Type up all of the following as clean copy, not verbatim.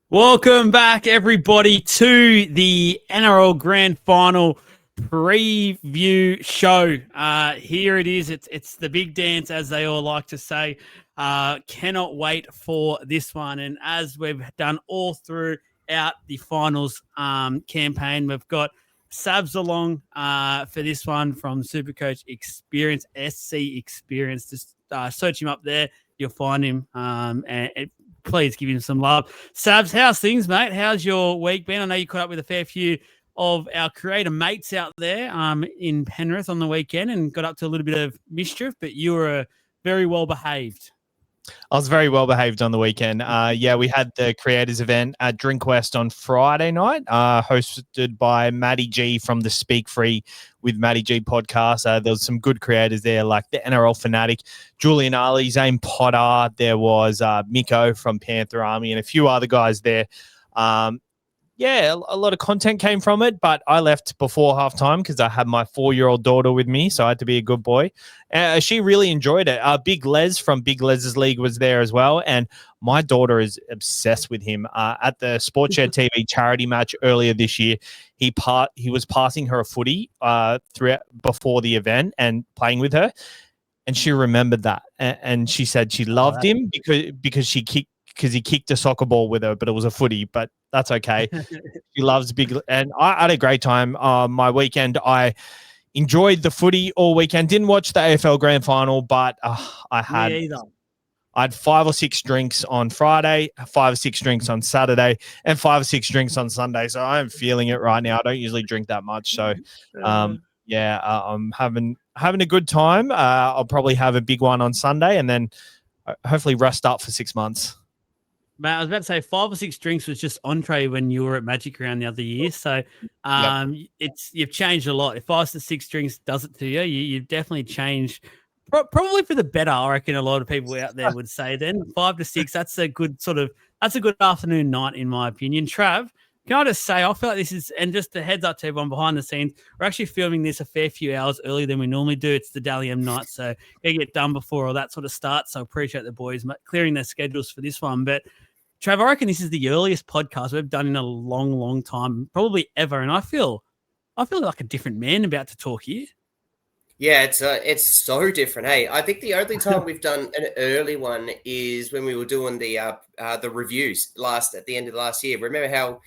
Welcome back, everybody, to the NRL Grand Final preview show. Here it is. It's the big dance, as they all like to say. Cannot wait for this one. And as we've done all throughout the finals campaign, we've got Savs along for this one from Supercoach Experience, SC Experience. Just search him up there. You'll find him. And please give him some love. Savs, how's things, mate? How's your week been? I know you caught up with a fair few of our creator mates out there in Penrith on the weekend and got up to a little bit of mischief, but you were very well behaved. I was very well behaved on the weekend. We had the creators event at Drink West on Friday night, hosted by Matty G from the Speak Free with Matty G podcast. There was some good creators there, like the NRL Fanatic, Julian Ali, Zane Potter. There was Miko from Panther Army and a few other guys there. A lot of content came from it, but I left before halftime because I had my 4-year-old daughter with me, so I had to be a good boy. She really enjoyed it. Big Les from Big Les's League was there as well, and my daughter is obsessed with him. At the Sportshed TV charity match earlier this year, he was passing her a footy before the event and playing with her, and she remembered that, and she said she loved him because he kicked a soccer ball with her, but it was a footy, but that's okay. She loves and I had a great time. My weekend, I enjoyed the footy all weekend. Didn't watch the AFL Grand Final, but I had 5 or 6 drinks on Friday, 5 or 6 drinks on Saturday, and 5 or 6 drinks on Sunday. So I'm feeling it right now. I don't usually drink that much. So, I'm having a good time. I'll probably have a big one on Sunday and then hopefully rest up for 6 months. Mate, I was about to say 5 or 6 drinks was just entree when you were at Magic Round the other year. So you've changed a lot. If 5 to 6 drinks does it to you, you've definitely changed. Probably for the better, I reckon a lot of people out there would say then. 5 to 6, that's a good afternoon night, in my opinion. Trav, can I just say, I feel like this is, and just a heads up to everyone behind the scenes, we're actually filming this a fair few hours earlier than we normally do. It's the Dally M night, so gotta get done before all that sort of starts. So I appreciate the boys clearing their schedules for this one. But Trav, I reckon this is the earliest podcast we've done in a long, long time, probably ever. And I feel like a different man about to talk here. Yeah, it's so different. Hey, I think the only time we've done an early one is when we were doing the reviews at the end of last year. Remember how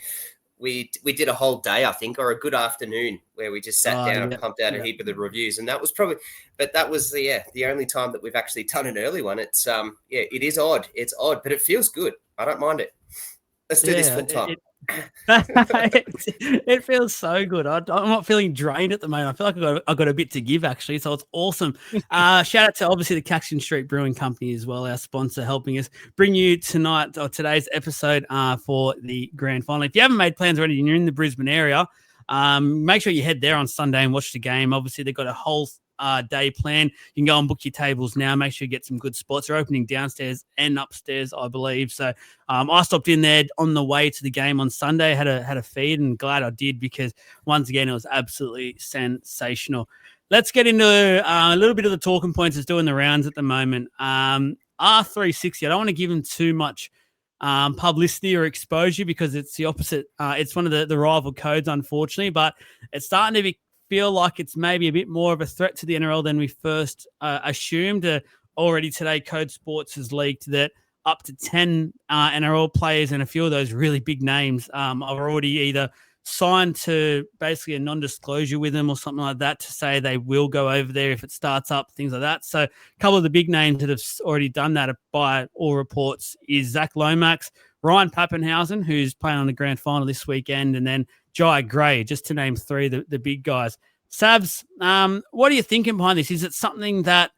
we did a whole day, I think, or a good afternoon where we just sat down and pumped out a heap of the reviews, and that was the only time that we've actually done an early one. It's it is odd. It's odd, but it feels good. I don't mind it. Let's do this full time. It feels so good. I'm not feeling drained at the moment. I feel like I've got a bit to give, actually, so it's awesome. Shout out to, obviously, the Caxton Street Brewing Company as well, our sponsor, helping us bring you today's episode for the Grand Final. If you haven't made plans already and you're in the Brisbane area, make sure you head there on Sunday and watch the game. Obviously, they've got a whole day plan. You can go and book your tables now. Make sure you get some good spots. They're opening downstairs and upstairs, I believe. So I stopped in there on the way to the game on Sunday. Had a feed, and glad I did, because once again it was absolutely sensational. Let's get into a little bit of the talking points that's doing the rounds at the moment. R360. I don't want to give him too much publicity or exposure because it's the opposite. It's one of the rival codes, unfortunately, but it's starting to feel like it's maybe a bit more of a threat to the NRL than we first assumed. Already today, Code Sports has leaked that up to 10 NRL players and a few of those really big names are already either signed to basically a non-disclosure with them or something like that to say they will go over there if it starts up, things like that. So a couple of the big names that have already done that by all reports is Zach Lomax, Ryan Pappenhausen, who's playing on the grand final this weekend, and then Jai Gray, just to name 3, the big guys. Savs, what are you thinking behind this? Is it something that,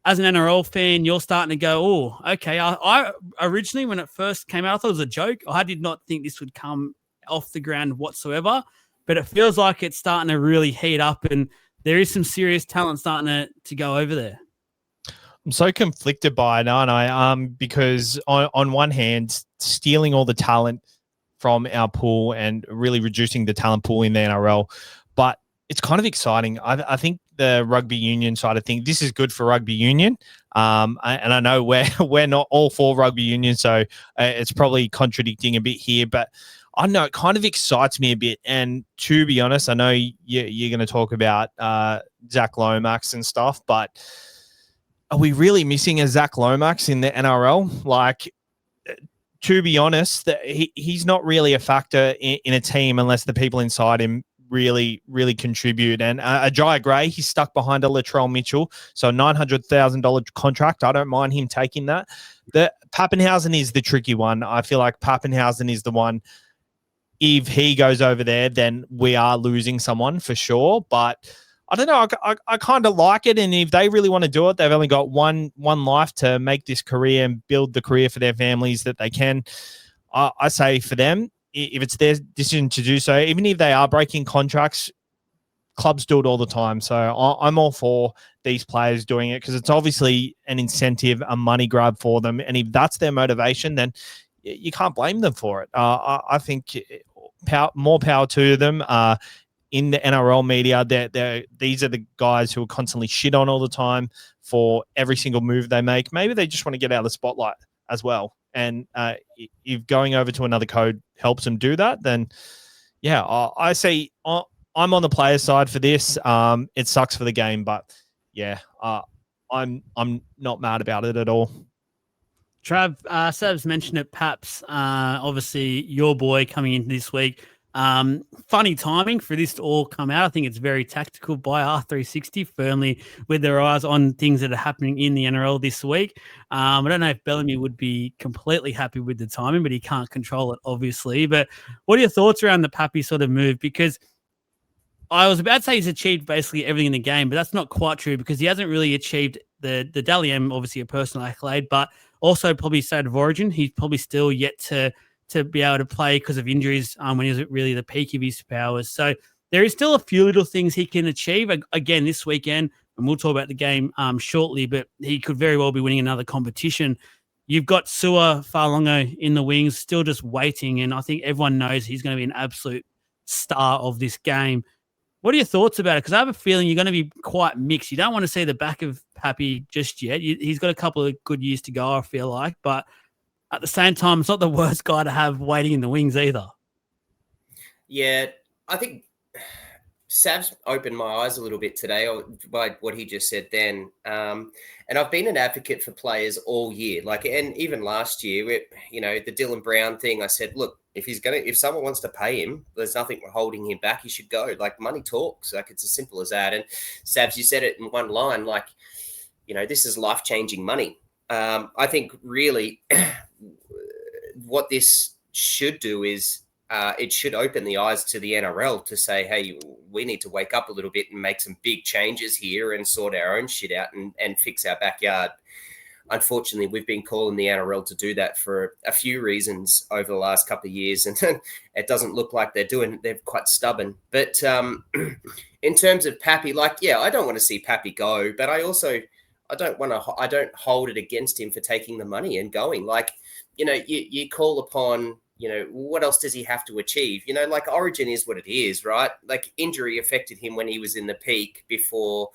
as an NRL fan, you're starting to go, oh, okay, I originally, when it first came out, I thought it was a joke. I did not think this would come off the ground whatsoever, but it feels like it's starting to really heat up, and there is some serious talent starting to go over there. I'm so conflicted by it, aren't I? Because on one hand, stealing all the talent from our pool and really reducing the talent pool in the NRL, but it's kind of exciting. I think the rugby union side of things. This is good for rugby union. And I know we're not all for rugby union, so it's probably contradicting a bit here, but I don't know, it kind of excites me a bit. And to be honest, I know you're going to talk about Zach Lomax and stuff, but are we really missing a Zach Lomax in the NRL? Like, to be honest, he's not really a factor in a team unless the people inside him really, really contribute. And Jai Gray, he's stuck behind a Latrell Mitchell, so a $900,000 contract. I don't mind him taking that. The Pappenhausen is the tricky one. I feel like Pappenhausen is the one. If he goes over there, then we are losing someone for sure. But I don't know. I kind of like it. And if they really want to do it, they've only got one life to make this career and build the career for their families that they can. I say for them, if it's their decision to do so, even if they are breaking contracts, clubs do it all the time. So I'm all for these players doing it because it's obviously an incentive, a money grab for them. And if that's their motivation, then you can't blame them for it. I think more power to them. In the NRL media, these are the guys who are constantly shit on all the time for every single move they make. Maybe they just want to get out of the spotlight as well. And if going over to another code helps them do that, then yeah, I say I'm on the player side for this. It sucks for the game, but yeah, I'm not mad about it at all. Trav, Savs mentioned it, Paps. Obviously, your boy coming into this week. Funny timing for this to all come out. I think it's very tactical by R360, firmly with their eyes on things that are happening in the NRL this week. I don't know if Bellamy would be completely happy with the timing, but he can't control it, obviously. But what are your thoughts around the Pappy sort of move? Because I was about to say he's achieved basically everything in the game, but that's not quite true because he hasn't really achieved the Dally M, obviously a personal accolade, but also probably state of origin. He's probably still yet to be able to play because of injuries when he was at really the peak of his powers. So there is still a few little things he can achieve again this weekend, and we'll talk about the game shortly, but he could very well be winning another competition. You've got Sua Farlongo in the wings, still just waiting, and I think everyone knows he's going to be an absolute star of this game. What are your thoughts about it? Because I have a feeling you're going to be quite mixed. You don't want to see the back of Pappy just yet. He's got a couple of good years to go, I feel like, but at the same time, it's not the worst guy to have waiting in the wings either. Yeah, I think Sav's opened my eyes a little bit today by what he just said then. And I've been an advocate for players all year. And even last year, the Dylan Brown thing, I said, look, if someone wants to pay him, there's nothing holding him back. He should go. Money talks. It's as simple as that. And Savs, you said it in one line, this is life-changing money. I think really what this should do is it should open the eyes to the NRL to say, hey, we need to wake up a little bit and make some big changes here and sort our own shit out and fix our backyard. Unfortunately, we've been calling the NRL to do that for a few reasons over the last couple of years, and it doesn't look like they're quite stubborn. But in terms of Pappy, I don't want to see Pappy go, but I don't hold it against him for taking the money and going. You call upon, what else does he have to achieve? Origin is what it is, right? Injury affected him when he was in the peak before.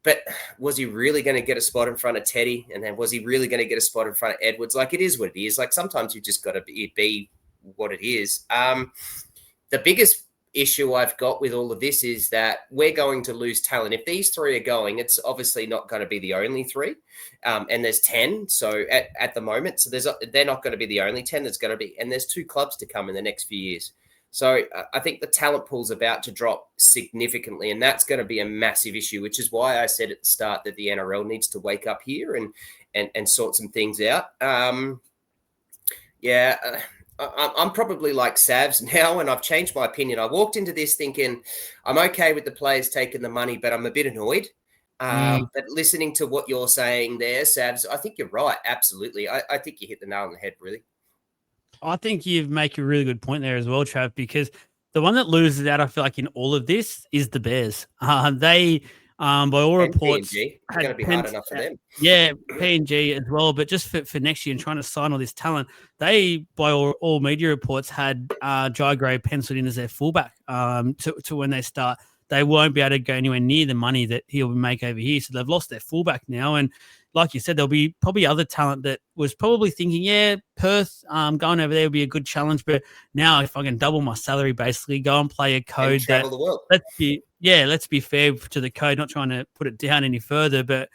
But was he really going to get a spot in front of Teddy? And then was he really going to get a spot in front of Edwards? It is what it is. Sometimes you just got to be what it is. The biggest issue I've got with all of this is that we're going to lose talent. If these three are going, it's obviously not going to be the only three. And there's 10. So at the moment, so they're not going to be the only 10 that's going to be, and there's 2 clubs to come in the next few years. So I think the talent pool's about to drop significantly, and that's going to be a massive issue, which is why I said at the start that the NRL needs to wake up here and sort some things out. I'm probably like Savs now, and I've changed my opinion. I walked into this thinking I'm okay with the players taking the money, but I'm a bit annoyed. But listening to what you're saying there, Savs, I think you're right. Absolutely. I think you hit the nail on the head, really. I think you make a really good point there as well, Trav, because the one that loses out, I feel like, in all of this is the Bears. They, by all reports, P&G. It's going to be hard enough for them. Yeah, P&G as well. But just for next year and trying to sign all this talent, they, by all media reports, had Jai Gray penciled in as their fullback to when they start. they won't be able to go anywhere near the money that he'll make over here. So they've lost their fullback now. And like you said, there'll be probably other talent that was probably thinking, yeah, Perth, going over there would be a good challenge. But now if I can double my salary, basically go and play a code and travel the world. Let's be fair to the code, not trying to put it down any further, but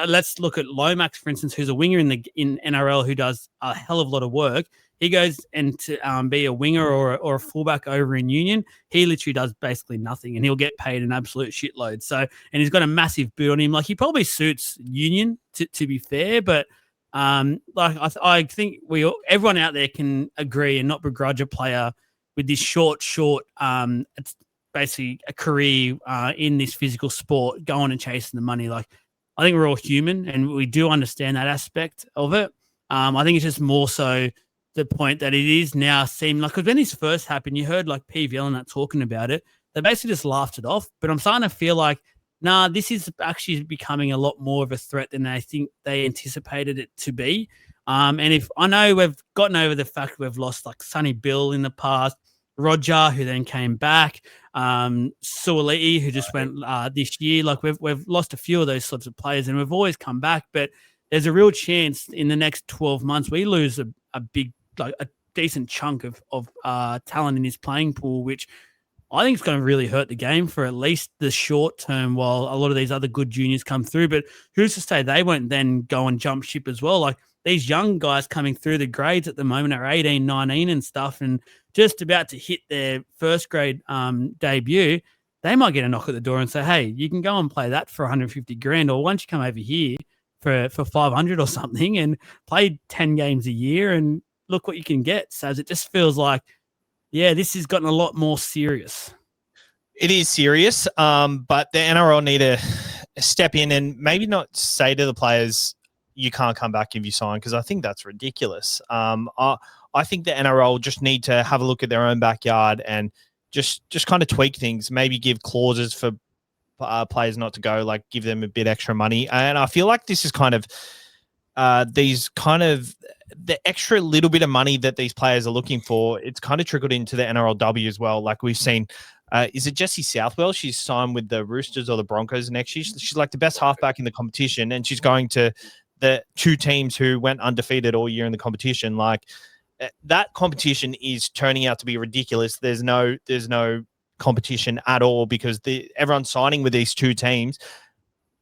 let's look at Lomax, for instance, who's a winger in NRL who does a hell of a lot of work. He goes and to be a winger or a fullback over in Union. He literally does basically nothing, and he'll get paid an absolute shitload. So, and he's got a massive boot on him. Like, he probably suits Union, to be fair, but I think everyone out there can agree and not begrudge a player with this short, it's basically a career in this physical sport, going and chasing the money. Like, I think we're all human, and we do understand that aspect of it. I think it's just more so the point that it is now seem like, because when this first happened, you heard like PVL and that talking about it, they basically just laughed it off. But I'm starting to feel like, nah, this is actually becoming a lot more of a threat than I think they anticipated it to be. And if I know we've gotten over the fact we've lost like Sonny Bill in the past, Roger, who then came back, Suoliti, who just went this year. Like, we've lost a few of those sorts of players, and we've always come back. But there's a real chance in the next 12 months we lose a big, like a decent chunk of talent in his playing pool, which I think is going to really hurt the game for at least the short term while a lot of these other good juniors come through. But who's to say they won't then go and jump ship as well? Like, these young guys coming through the grades at the moment are 18, 19 and stuff, and just about to hit their first grade debut. They might get a knock at the door and say, hey, you can go and play that for 150 grand, or why don't you come over here for 500 or something and play 10 games a year and look what you can get. So it just feels like, yeah, this has gotten a lot more serious. It is serious, but the NRL need to step in and maybe not say to the players, you can't come back if you sign, because I think that's ridiculous. I think the NRL just need to have a look at their own backyard and just kind of tweak things, maybe give clauses for players not to go, like give them a bit extra money. And I feel like this is kind of the extra little bit of money that these players are looking for. It's kind of trickled into the NRLW as well. Like, we've seen, is it Jessie Southwell? She's signed with the Roosters or the Broncos next year. She's like the best halfback in the competition, and she's going to the two teams who went undefeated all year in the competition. Like, that competition is turning out to be ridiculous. There's no competition at all because everyone's signing with these two teams.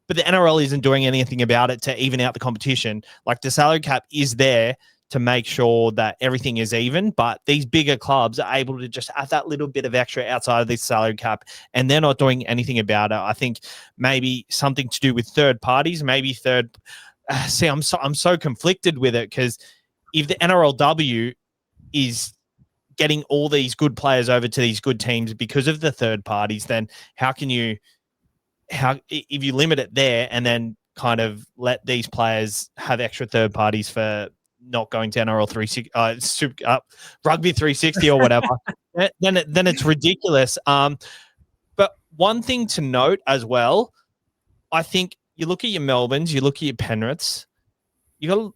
But the NRL isn't doing anything about it to even out the competition. Like, the salary cap is there to make sure that everything is even, but these bigger clubs are able to just add that little bit of extra outside of this salary cap, and they're not doing anything about it. I think maybe something to do with third parties, see, I'm so conflicted with it, because if the NRLW is getting all these good players over to these good teams because of the third parties, then if you limit it there and then kind of let these players have extra third parties for not going to NRL 360, Rugby 360 or whatever, then it's ridiculous. But one thing to note as well, I think you look at your Melbournes, you look at your Penriths, you got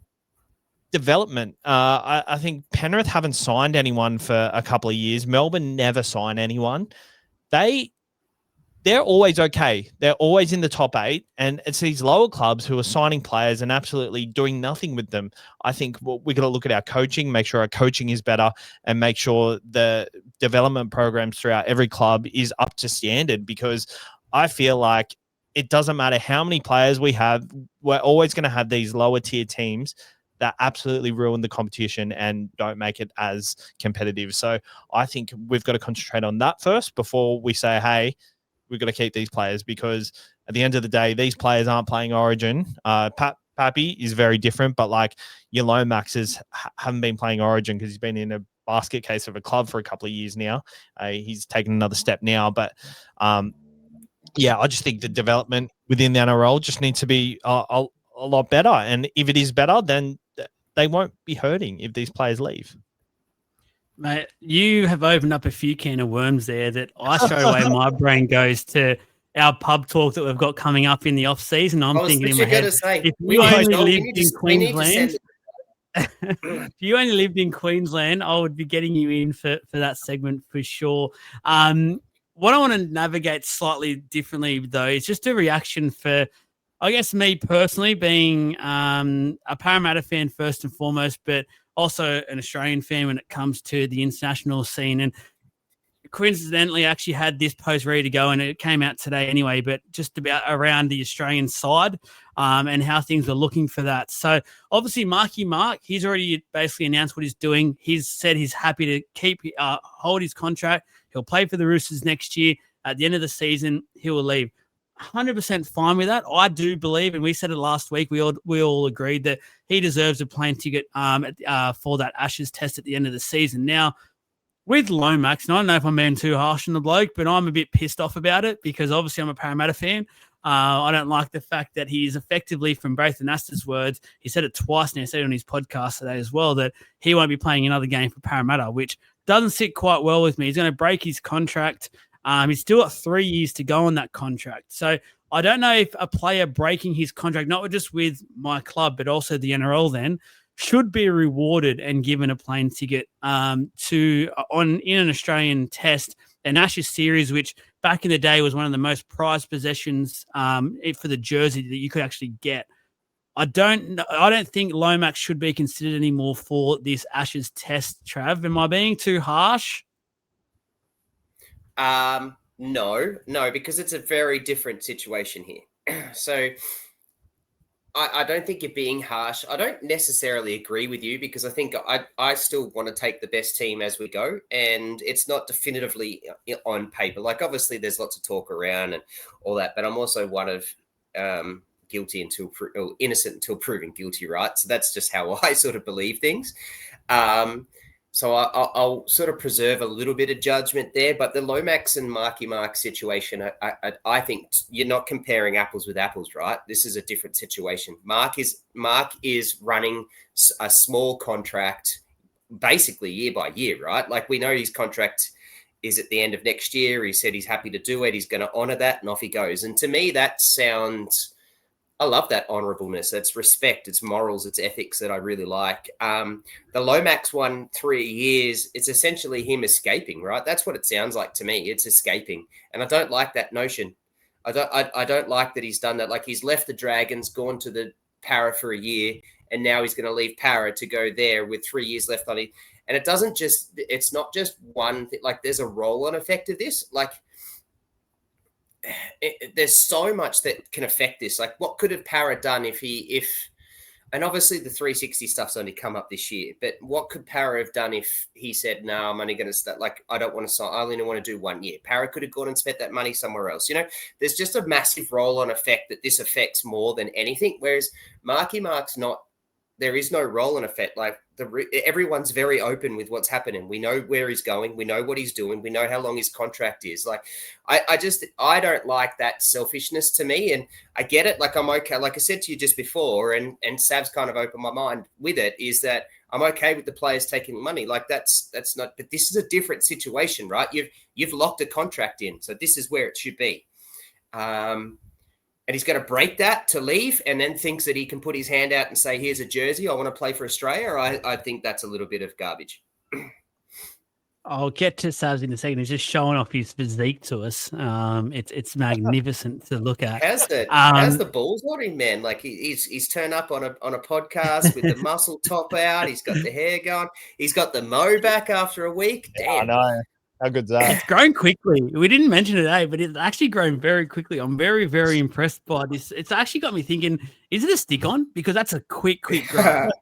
development. I think Penrith haven't signed anyone for a couple of years. Melbourne never sign anyone. They're always okay. They're always in the top 8, and it's these lower clubs who are signing players and absolutely doing nothing with them. I think we got to look at our coaching, make sure our coaching is better, and make sure the development programs throughout every club is up to standard, because I feel like it doesn't matter how many players we have, we're always going to have these lower tier teams that absolutely ruin the competition and don't make it as competitive. So I think we've got to concentrate on that first before we say, hey, we've got to keep these players, because at the end of the day, these players aren't playing Origin. Pappy is very different, but like your Lomaxes haven't been playing Origin because he's been in a basket case of a club for a couple of years now. He's taken another step now, but yeah, I just think the development within the NRL just needs to be a lot better. And if it is better, then they won't be hurting if these players leave. Mate, you have opened up a few can of worms there that I straight away, my brain goes to our pub talk that we've got coming up in the off season. I'm thinking in my head, if you only lived in Queensland, if you only lived in Queensland, I would be getting you in for that segment for sure. what I want to navigate slightly differently, though, is just a reaction for, I guess, me personally being a Parramatta fan first and foremost, but also an Australian fan when it comes to the international scene. And coincidentally, I actually had this post ready to go, and it came out today anyway, but just about around the Australian side and how things are looking for that. So obviously, Marky Mark, he's already basically announced what he's doing. He's said he's happy to hold his contract. He'll play for the Roosters next year. At the end of the season, he will leave. 100% fine with that. I do believe, and we said it last week, we all agreed that he deserves a plane ticket for that Ashes test at the end of the season. Now, with Lomax, and I don't know if I'm being too harsh on the bloke, but I'm a bit pissed off about it because obviously I'm a Parramatta fan. I don't like the fact that he's effectively, from both Anasta's words, he said it twice and he said it on his podcast today as well, that he won't be playing another game for Parramatta, which doesn't sit quite well with me. He's going to break his contract. He's still got 3 years to go on that contract. So I don't know if a player breaking his contract, not just with my club, but also the NRL then, should be rewarded and given a plane ticket in an Australian test, an Ashes series, which back in the day was one of the most prized possessions for the jersey that you could actually get. I don't think Lomax should be considered anymore for this Ashes test, Trav. Am I being too harsh? No, because it's a very different situation here. So I don't think you're being harsh. I don't necessarily agree with you because I think I still want to take the best team as we go, and it's not definitively on paper. Like, obviously there's lots of talk around and all that, but I'm also one of innocent until proven guilty, right? So that's just how I sort of believe things. So I'll sort of preserve a little bit of judgment there. But the Lomax and Marky Mark situation, I think you're not comparing apples with apples, right? This is a different situation. Mark is running a small contract, basically year by year, right? Like, we know his contract is at the end of next year. He said he's happy to do it. He's going to honour that, and off he goes. And to me, that sounds... I love that honorableness. It's respect. It's morals. It's ethics that I really like. The Lomax one, 3 years, it's essentially him escaping, right? That's what it sounds like to me. It's escaping. And I don't like that notion. I don't like that he's done that. Like, he's left the Dragons, gone to the Para for a year, and now he's going to leave Para to go there with 3 years left on it. And it's not just one thing. Like, there's a roll-on effect of this. Like, there's so much that can affect this. Like, what could have Para done and obviously the 360 stuff's only come up this year, but what could Para have done if he said, no, I'm only going to start, like, I don't want to sign, I only want to do 1 year. Para could have gone and spent that money somewhere else. You know, there's just a massive roll-on effect that this affects more than anything, whereas Marky Mark's not, there is no roll-on effect. Like, everyone's very open with what's happening. We know where he's going. We know what he's doing. We know how long his contract is. Like, I don't like that selfishness to me. And I get it. Like, I'm okay. Like I said to you just before, and Sav's kind of opened my mind with it, is that I'm okay with the players taking money. Like, that's not, but this is a different situation, right? You've locked a contract in. So this is where it should be. And he's going to break that to leave, and then thinks that he can put his hand out and say, here's a jersey, I want to play for Australia. I think that's a little bit of garbage. I'll get to Savs in a second. He's just showing off his physique to us. It's magnificent to look at. How's the balls on him, man? Like, he's turned up on a podcast with the muscle top out. He's got the hair going. He's got the mo back after a week. Damn. I know. How good's that? It's grown quickly. We didn't mention it today, but it's actually grown very quickly. I'm very, very impressed by this. It's actually got me thinking, is it a stick-on? Because that's a quick growth.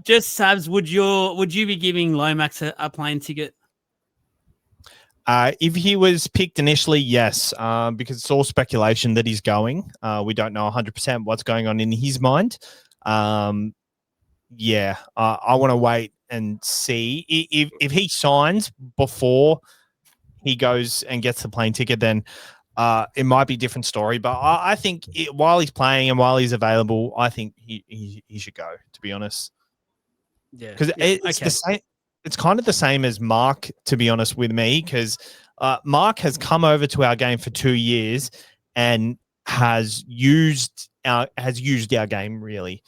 Just Savs, would you be giving Lomax a plane ticket? If he was picked initially, yes, because it's all speculation that he's going. We don't know 100% what's going on in his mind. I want to wait and see if he signs before he goes and gets the plane ticket, then it might be a different story. But I think while he's playing and while he's available, I think he should go, to be honest. Yeah, because it's the same. It's kind of the same as Mark, to be honest with me, because Mark has come over to our game for 2 years and has used our game really.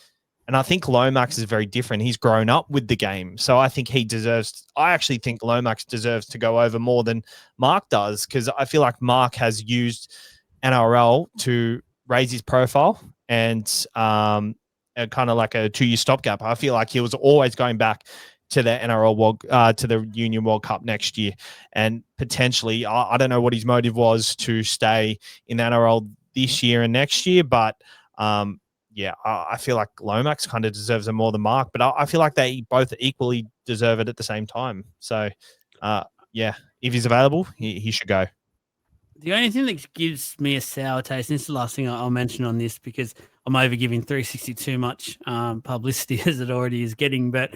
And I think Lomax is very different. He's grown up with the game. So I think I actually think Lomax deserves to go over more than Mark does, because I feel like Mark has used NRL to raise his profile and kind of like a 2-year stopgap. I feel like he was always going back to the NRL to the Union World Cup next year. And potentially, I don't know what his motive was to stay in the NRL this year and next year, but I feel like Lomax kind of deserves it more than Mark, but I feel like they both equally deserve it at the same time. So, if he's available, he should go. The only thing that gives me a sour taste, and this is the last thing I'll mention on this because I'm over giving 360 too much publicity as it already is getting, but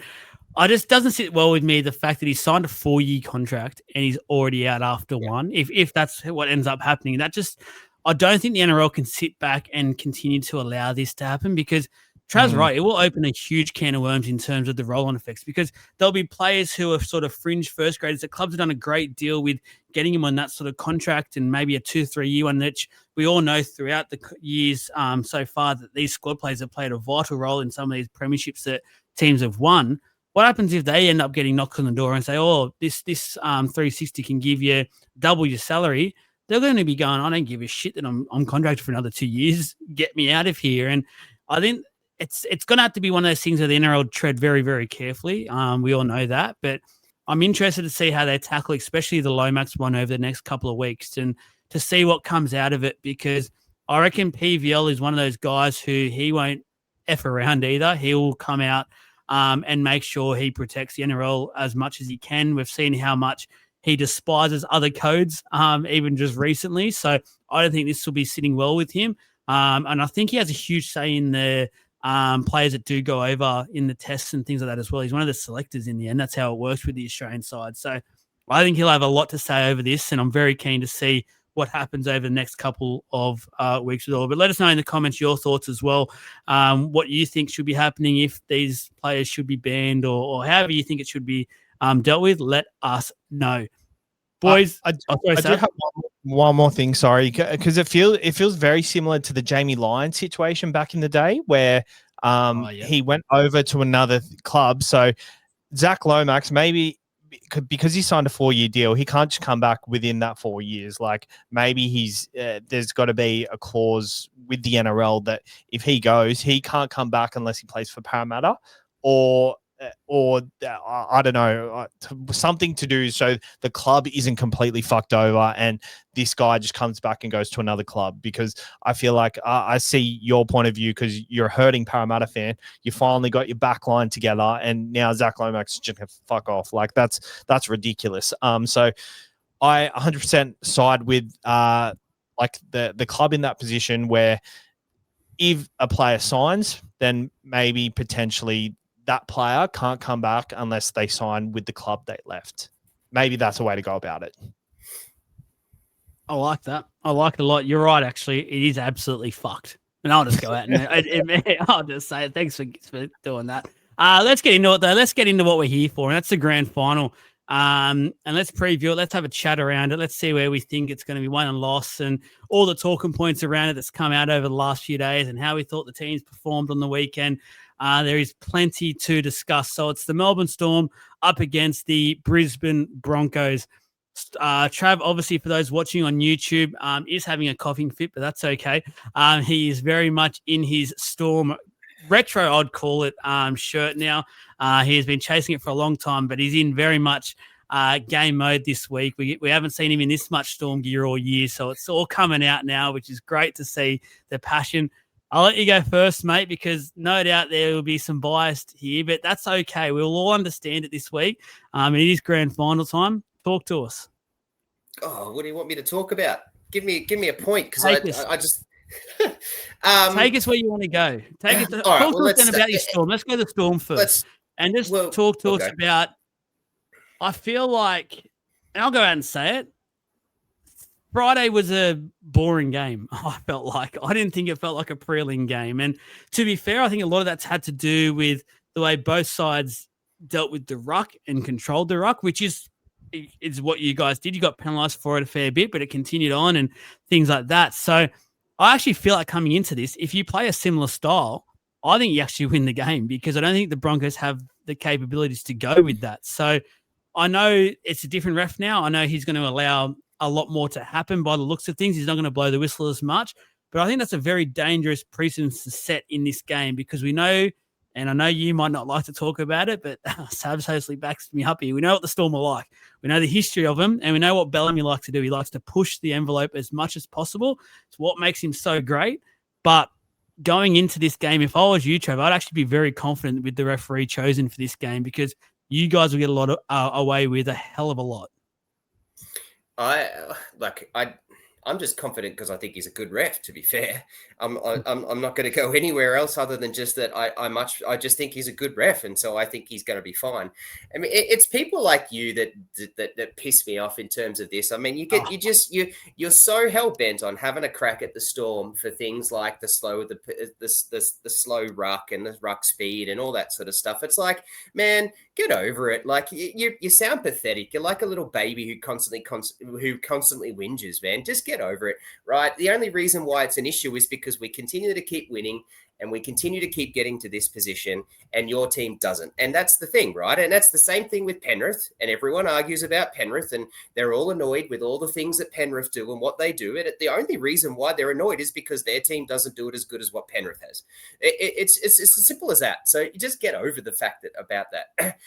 I just doesn't sit well with me the fact that he signed a 4-year contract and he's already out after one. If that's what ends up happening, I don't think the NRL can sit back and continue to allow this to happen, because Trav's right. It will open a huge can of worms in terms of the roll-on effects, because there'll be players who are sort of fringe first graders. The clubs have done a great deal with getting him on that sort of contract and maybe a 2-3 year one, which we all know throughout the years so far that these squad players have played a vital role in some of these premierships that teams have won. What happens if they end up getting knocked on the door and say, oh, this 360 can give you double your salary? They're going to be going, I don't give a shit that I'm contracted for another 2 years. Get me out of here. And I think it's going to have to be one of those things where the NRL tread very, very carefully. We all know that. But I'm interested to see how they tackle, especially the Lomax one over the next couple of weeks, and to see what comes out of it, because I reckon PVL is one of those guys who he won't F around either. He will come out and make sure he protects the NRL as much as he can. We've seen how much he despises other codes, even just recently. So I don't think this will be sitting well with him. And I think he has a huge say in the players that do go over in the tests and things like that as well. He's one of the selectors in the end. That's how it works with the Australian side. So I think he'll have a lot to say over this, and I'm very keen to see what happens over the next couple of weeks with all. But let us know in the comments your thoughts as well, what you think should be happening, if these players should be banned or however you think it should be dealt with. Let us know. Boys, I do have one more thing, sorry, because it feels very similar to the Jamie Lyons situation back in the day, where he went over to another club. So Zach Lomax, maybe because he signed a 4-year deal, he can't just come back within that 4 years. Like maybe there's got to be a clause with the NRL that if he goes, he can't come back unless he plays for Parramatta, or I don't know, something to do so the club isn't completely fucked over and this guy just comes back and goes to another club. Because I feel like I see your point of view, because you're a hurting Parramatta fan. You finally got your back line together, and now Zach Lomax is just going to fuck off. Like that's ridiculous. So I 100% side with like the club in that position, where if a player signs, then maybe potentially that player can't come back unless they sign with the club they left. Maybe that's a way to go about it. I like that. I like it a lot. You're right, actually. It is absolutely fucked. And I'll just go out and I'll just say it. Thanks for doing that. Let's get into it, though. Let's get into what we're here for, and that's the grand final. And let's preview it. Let's have a chat around it. Let's see where we think it's going to be won and lost, and all the talking points around it that's come out over the last few days, and how we thought the teams performed on the weekend. There is plenty to discuss. So it's the Melbourne Storm up against the Brisbane Broncos. Trav, obviously, for those watching on YouTube, is having a coughing fit, but that's okay. He is very much in his Storm retro, I'd call it, shirt now. He has been chasing it for a long time, but he's in very much game mode this week. We haven't seen him in this much Storm gear all year, so it's all coming out now, which is great to see the passion. I'll let you go first, mate, because no doubt there will be some bias here, but that's okay. We'll all understand it this week. It is grand final time. Talk to us. Oh, what do you want me to talk about? Give me a point, because I just take us where you want to go. Take us. Talk to us then about your Storm. Let's go to the Storm first, and just talk to us about. I feel like, and I'll go out and say it, Friday was a boring game. I felt like I didn't think it felt like a prelim game, and to be fair, I think a lot of that's had to do with the way both sides dealt with the ruck and controlled the ruck, which is what you guys did. You got penalised for it a fair bit, but it continued on and things like that. So I actually feel like coming into this, if you play a similar style, I think you actually win the game because I don't think the Broncos have the capabilities to go with that. So I know it's a different ref now. I know he's going to allow a lot more to happen by the looks of things. He's not going to blow the whistle as much. But I think that's a very dangerous precedent to set in this game because we know, and I know you might not like to talk about it, but Savs hopefully backs me up here. We know what the Storm are like. We know the history of him, and we know what Bellamy likes to do. He likes to push the envelope as much as possible. It's what makes him so great. But going into this game, if I was you, Trevor, I'd actually be very confident with the referee chosen for this game because you guys will get a lot of, away with a hell of a lot. I'm just confident because I think he's a good ref. To be fair, I'm not going to go anywhere else other than just that. I just think he's a good ref, and so I think he's going to be fine. I mean, it's people like you that piss me off in terms of this. I mean, you're so hell bent on having a crack at the Storm for things like the slow ruck and the ruck speed and all that sort of stuff. It's like, man, get over it. Like you sound pathetic. You're like a little baby who constantly whinges, man. Just get over it, right? The only reason why it's an issue is because we continue to keep winning and we continue to keep getting to this position and your team doesn't. And that's the thing, right? And that's the same thing with Penrith, and everyone argues about Penrith and they're all annoyed with all the things that Penrith do and what they do. And the only reason why they're annoyed is because their team doesn't do it as good as what Penrith has. It's as simple as that. So you just get over the fact about that.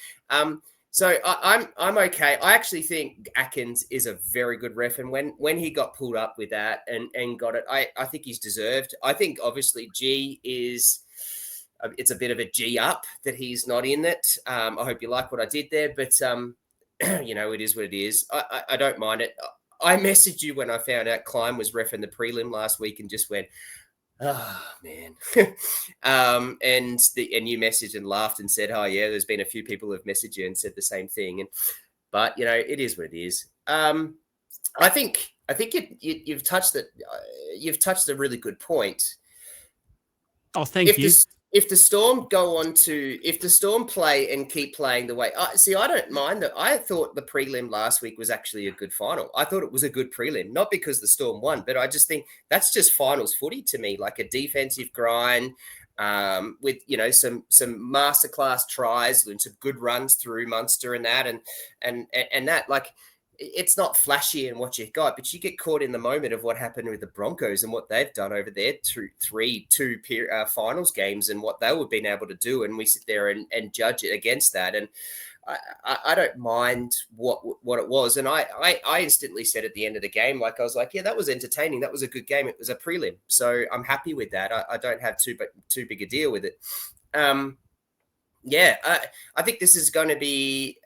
So I'm okay. I actually think Atkins is a very good ref, and when he got pulled up with that and got it, I think he's deserved. I think obviously G is it's a bit of a G up that he's not in it. I hope you like what I did there, but it is what it is. I don't mind it. I messaged you when I found out Klein was reffing the prelim last week and just went, oh man. And you messaged and laughed and said, oh yeah, there's been a few people who've messaged you and said the same thing. But it is what it is. I think you've touched it. You've touched a really good point. Oh, thank you. If the Storm if the Storm play and keep playing the way, I don't mind that. I thought the prelim last week was actually a good final. I thought it was a good prelim, not because the Storm won, but I just think that's just finals footy to me, like a defensive grind with, some masterclass tries and some good runs through Munster and that, and that, like, it's not flashy in what you got, but you get caught in the moment of what happened with the Broncos and what they've done over their two finals games and what they would have been able to do. And we sit there and judge it against that. And I don't mind what it was. And I instantly said at the end of the game, like, I was like, yeah, that was entertaining. That was a good game. It was a prelim. So I'm happy with that. I don't have too big a deal with it. I think this is going to be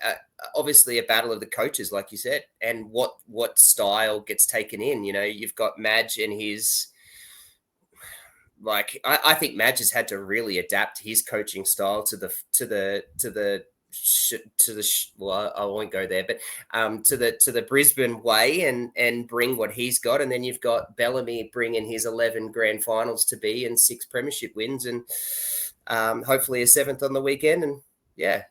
obviously a battle of the coaches, like you said, and what style gets taken in. You've got Madge and his, like, I think Madge has had to really adapt his coaching style to the well, I won't go there, but to the Brisbane way and bring what he's got. And then you've got Bellamy bringing his 11 grand finals to be and 6 premiership wins and hopefully a 7th on the weekend. And yeah.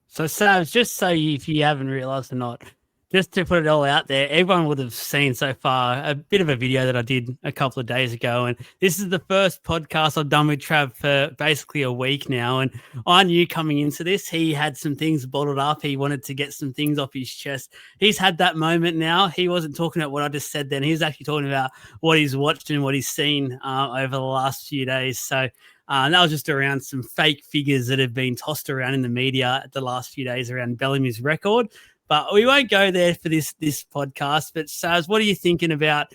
So, Savs, just so if you haven't realised or not, just to put it all out there, everyone would have seen so far a bit of a video that I did a couple of days ago. And this is the first podcast I've done with Trav for basically a week now. And I knew coming into this, he had some things bottled up. He wanted to get some things off his chest. He's had that moment now. He wasn't talking about what I just said then. He was actually talking about what he's watched and what he's seen over the last few days. So, and that was just around some fake figures that have been tossed around in the media the last few days around Bellamy's record. But we won't go there for this podcast. But Saz, what are you thinking about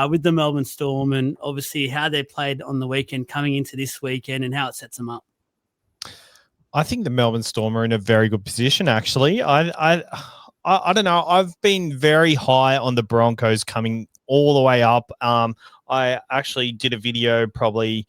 with the Melbourne Storm and obviously how they played on the weekend coming into this weekend and how it sets them up? I think the Melbourne Storm are in a very good position, actually. I don't know. I've been very high on the Broncos coming all the way up. I actually did a video probably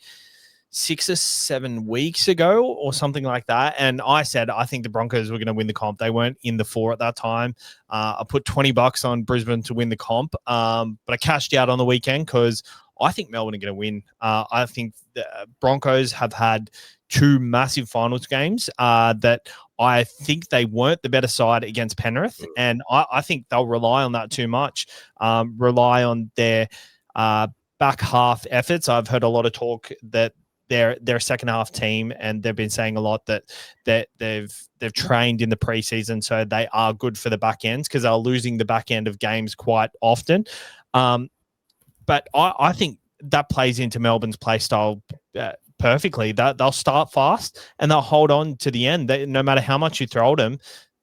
6 or 7 weeks ago or something like that. And I said, I think the Broncos were going to win the comp. They weren't in the 4 at that time. I put $20 on Brisbane to win the comp. But I cashed out on the weekend because I think Melbourne are going to win. I think the Broncos have had 2 massive finals games that I think they weren't the better side against Penrith. And I think they'll rely on that too much, rely on their back half efforts. I've heard a lot of talk that they're a second half team, and they've been saying a lot that they've trained in the preseason, so they are good for the back ends because they're losing the back end of games quite often. But I think that plays into Melbourne's play style perfectly. They'll start fast and they'll hold on to the end. No matter how much you throw them,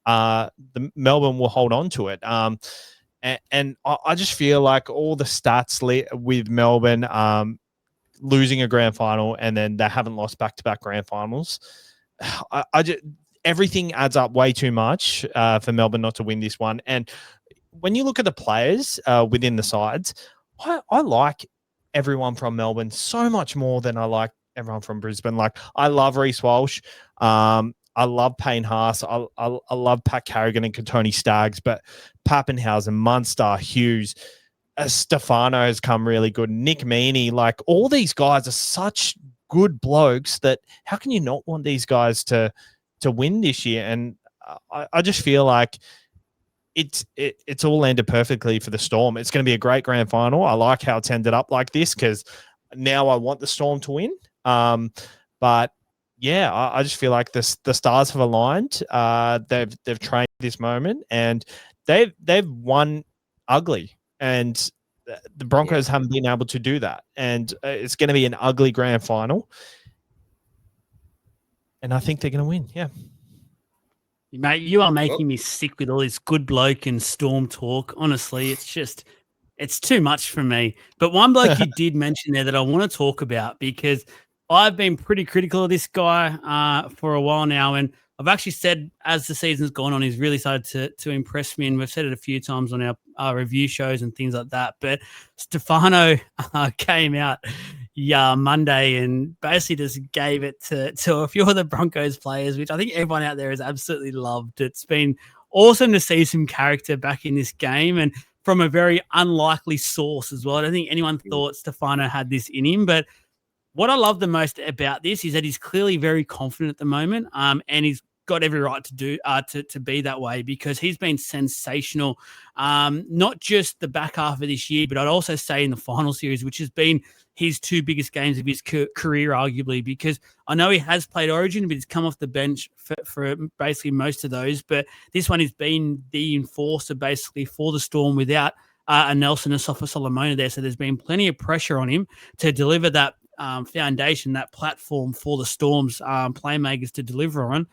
the Melbourne will hold on to it. And I just feel like all the stats with Melbourne losing a grand final and then they haven't lost back-to-back grand finals. Everything adds up way too much for Melbourne not to win this one. And when you look at the players within the sides, I like everyone from Melbourne so much more than I like everyone from Brisbane. Like, I love Reece Walsh. I love Payne Haas. I love Pat Carrigan and Katoni Staggs, but Pappenhausen, Munster, Hughes, Stefano has come really good. Nick Meaney, like, all these guys are such good blokes that how can you not want these guys to win this year? And I just feel like it's all ended perfectly for the Storm. It's going to be a great grand final. I like how it's ended up like this because now I want the Storm to win. But yeah, I just feel like the stars have aligned. They've trained this moment and they've won ugly, and the Broncos haven't been able to do that. And it's going to be an ugly grand final, and I think they're going to win. Yeah. Mate, you are making me sick with all this good bloke and Storm talk. Honestly, it's too much for me. But one bloke you did mention there that I want to talk about, because I've been pretty critical of this guy for a while now, and I've actually said as the season's gone on, he's really started to impress me, and we've said it a few times on our review shows and things like that. But Stefano came out Monday and basically just gave it to a few of the Broncos players, which I think everyone out there has absolutely loved. It's been awesome to see some character back in this game, and from a very unlikely source as well. I don't think anyone thought Stefano had this in him, but what I love the most about this is that he's clearly very confident at the moment, and he's got every right to do to be that way, because he's been sensational, not just the back half of this year, but I'd also say in the final series, which has been his two biggest games of his career, arguably, because I know he has played Origin, but he's come off the bench for basically most of those. But this one has been the enforcer basically for the Storm without a Nelson Asafa-Solomona there. So there's been plenty of pressure on him to deliver that foundation, that platform for the Storm's playmakers to deliver on.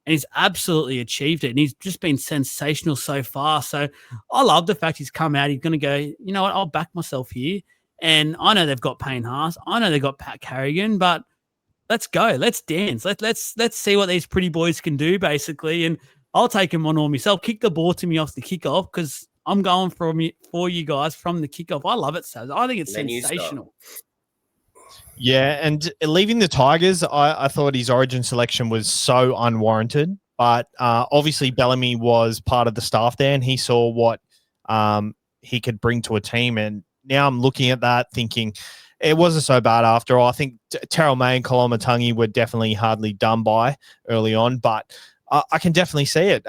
And he's absolutely achieved it. And he's just been sensational so far. So I love the fact he's come out. He's going to go, you know what, I'll back myself here. And I know they've got Payne Haas. I know they've got Pat Carrigan, but let's go. Let's dance. Let's see what these pretty boys can do, basically. And I'll take them on all myself. Kick the ball to me off the kickoff, because I'm going for you guys from the kickoff. I love it, Savs. I think it's sensational. Yeah, and leaving the Tigers, I thought his Origin selection was so unwarranted. But obviously Bellamy was part of the staff there, and he saw what he could bring to a team. And now I'm looking at that thinking it wasn't so bad after all. I think Terrell May and Kolomatangi were definitely hardly done by early on, but I can definitely see it.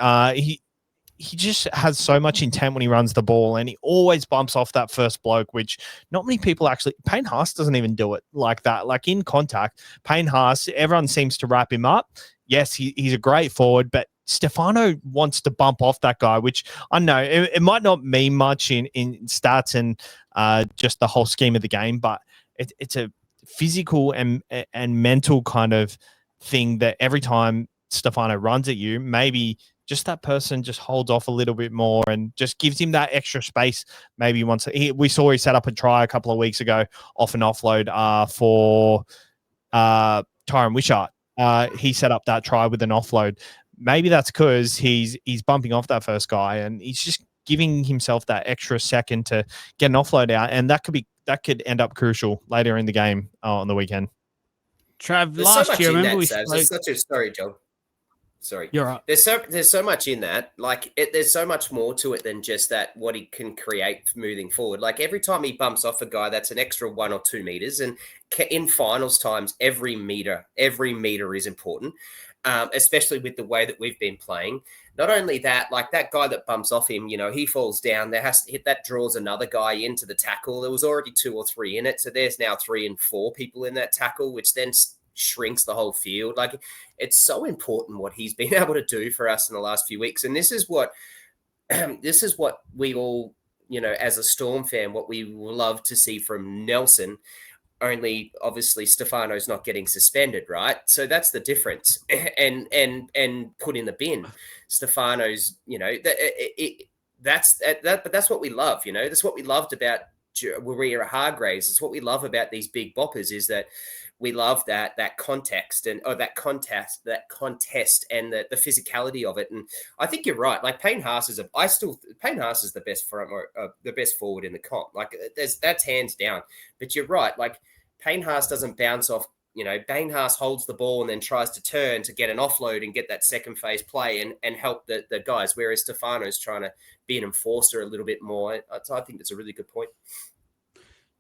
He just has so much intent when he runs the ball, and he always bumps off that first bloke, which not many people actually. Payne Haas doesn't even do it like that. Like in contact, Payne Haas, everyone seems to wrap him up. Yes, he's a great forward, but Stefano wants to bump off that guy, which I know it might not mean much in stats and just the whole scheme of the game, but it's a physical and mental kind of thing that every time Stefano runs at you, maybe just that person just holds off a little bit more and just gives him that extra space. Maybe once we saw he set up a try a couple of weeks ago off an offload for Tyron Wishart. He set up that try with an offload. Maybe that's because he's bumping off that first guy, and he's just giving himself that extra second to get an offload out, and that could end up crucial later in the game on the weekend. Trav, last year, remember we spoke. Sorry, John. Sorry. You're right. There's so much in that. Like there's so much more to it than just that. What he can create moving forward. Like every time he bumps off a guy, that's an extra 1 or 2 meters. And in finals times, every meter is important. Especially with the way that we've been playing. Not only that, like that guy that bumps off him, he falls down. There has to hit that draws another guy into the tackle. There was already 2 or 3 in it, so there's now 3 and 4 people in that tackle, which then shrinks the whole field. Like it's so important what he's been able to do for us in the last few weeks, and this is what we all, as a Storm fan, what we love to see from Nelson. Only obviously Stefano's not getting suspended, right? So that's the difference. And put in the bin. Stefano's, but that's what we love, That's what we loved about Warrior Hargraves. It's what we love about these big boppers is that we love that context that contest and the physicality of it. And I think you're right. Like Payne Haas is the best forward in the comp. Like that's hands down. But you're right. Like Payne Haas doesn't bounce off. Payne Haas holds the ball and then tries to turn to get an offload and get that second phase play and help the guys. Whereas Stefano's trying to be an enforcer a little bit more. So I think that's a really good point.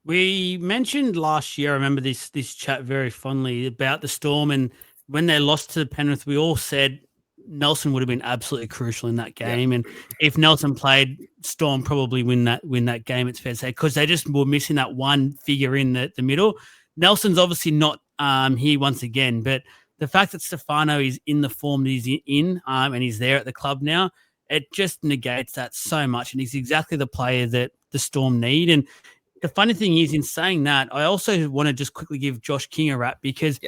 We mentioned last year, I remember this chat very fondly about the Storm, and when they lost to Penrith, we all said Nelson would have been absolutely crucial in that game. Yeah. And if Nelson played, Storm probably win that game, it's fair to say, because they just were missing that one figure in the middle. Nelson's obviously not here once again, but the fact that Stefano is in the form that he's in and he's there at the club now, it just negates that so much. And he's exactly the player that the Storm need. And the funny thing is, in saying that, I also want to just quickly give Josh King a rap because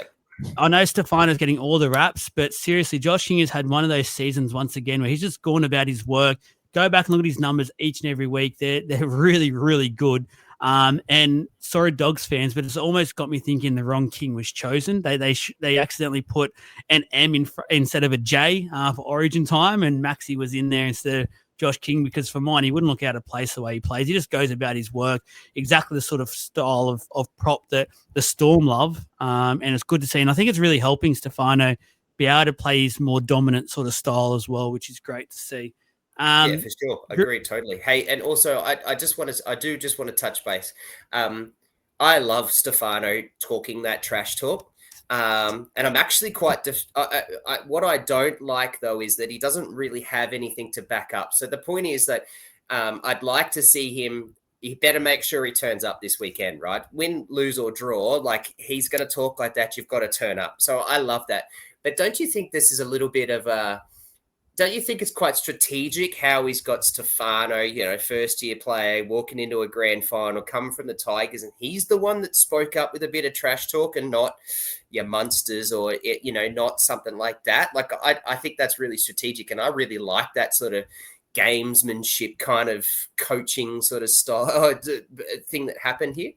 I know Stefano's getting all the raps, but seriously, Josh King has had one of those seasons once again where he's just gone about his work. Go back and look at his numbers each and every week. They're really, really good. And sorry, Dogs fans, but it's almost got me thinking the wrong King was chosen. They accidentally put an M instead of a J for Origin time, and Maxi was in there instead of Josh King, because for mine, he wouldn't look out of place the way he plays. He just goes about his work, exactly the sort of style of prop that the Storm love. And it's good to see. And I think it's really helping Stefano be able to play his more dominant sort of style as well, which is great to see. Yeah, for sure. I agree totally. Hey, and also I just want to touch base. I love Stefano talking that trash talk. And I'm actually quite what I don't like though is that he doesn't really have anything to back up. So the point is that I'd like to see him. He better make sure he turns up this weekend, right? Win, lose, or draw. Like he's going to talk like that. You've got to turn up. So I love that. But don't you think this is a little bit of a? Don't you think it's quite strategic how he's got Stefano, first year player, walking into a grand final, coming from the Tigers, and he's the one that spoke up with a bit of trash talk and not your Munsters or, not something like that. Like, I think that's really strategic, and I really like that sort of gamesmanship kind of coaching sort of style thing that happened here.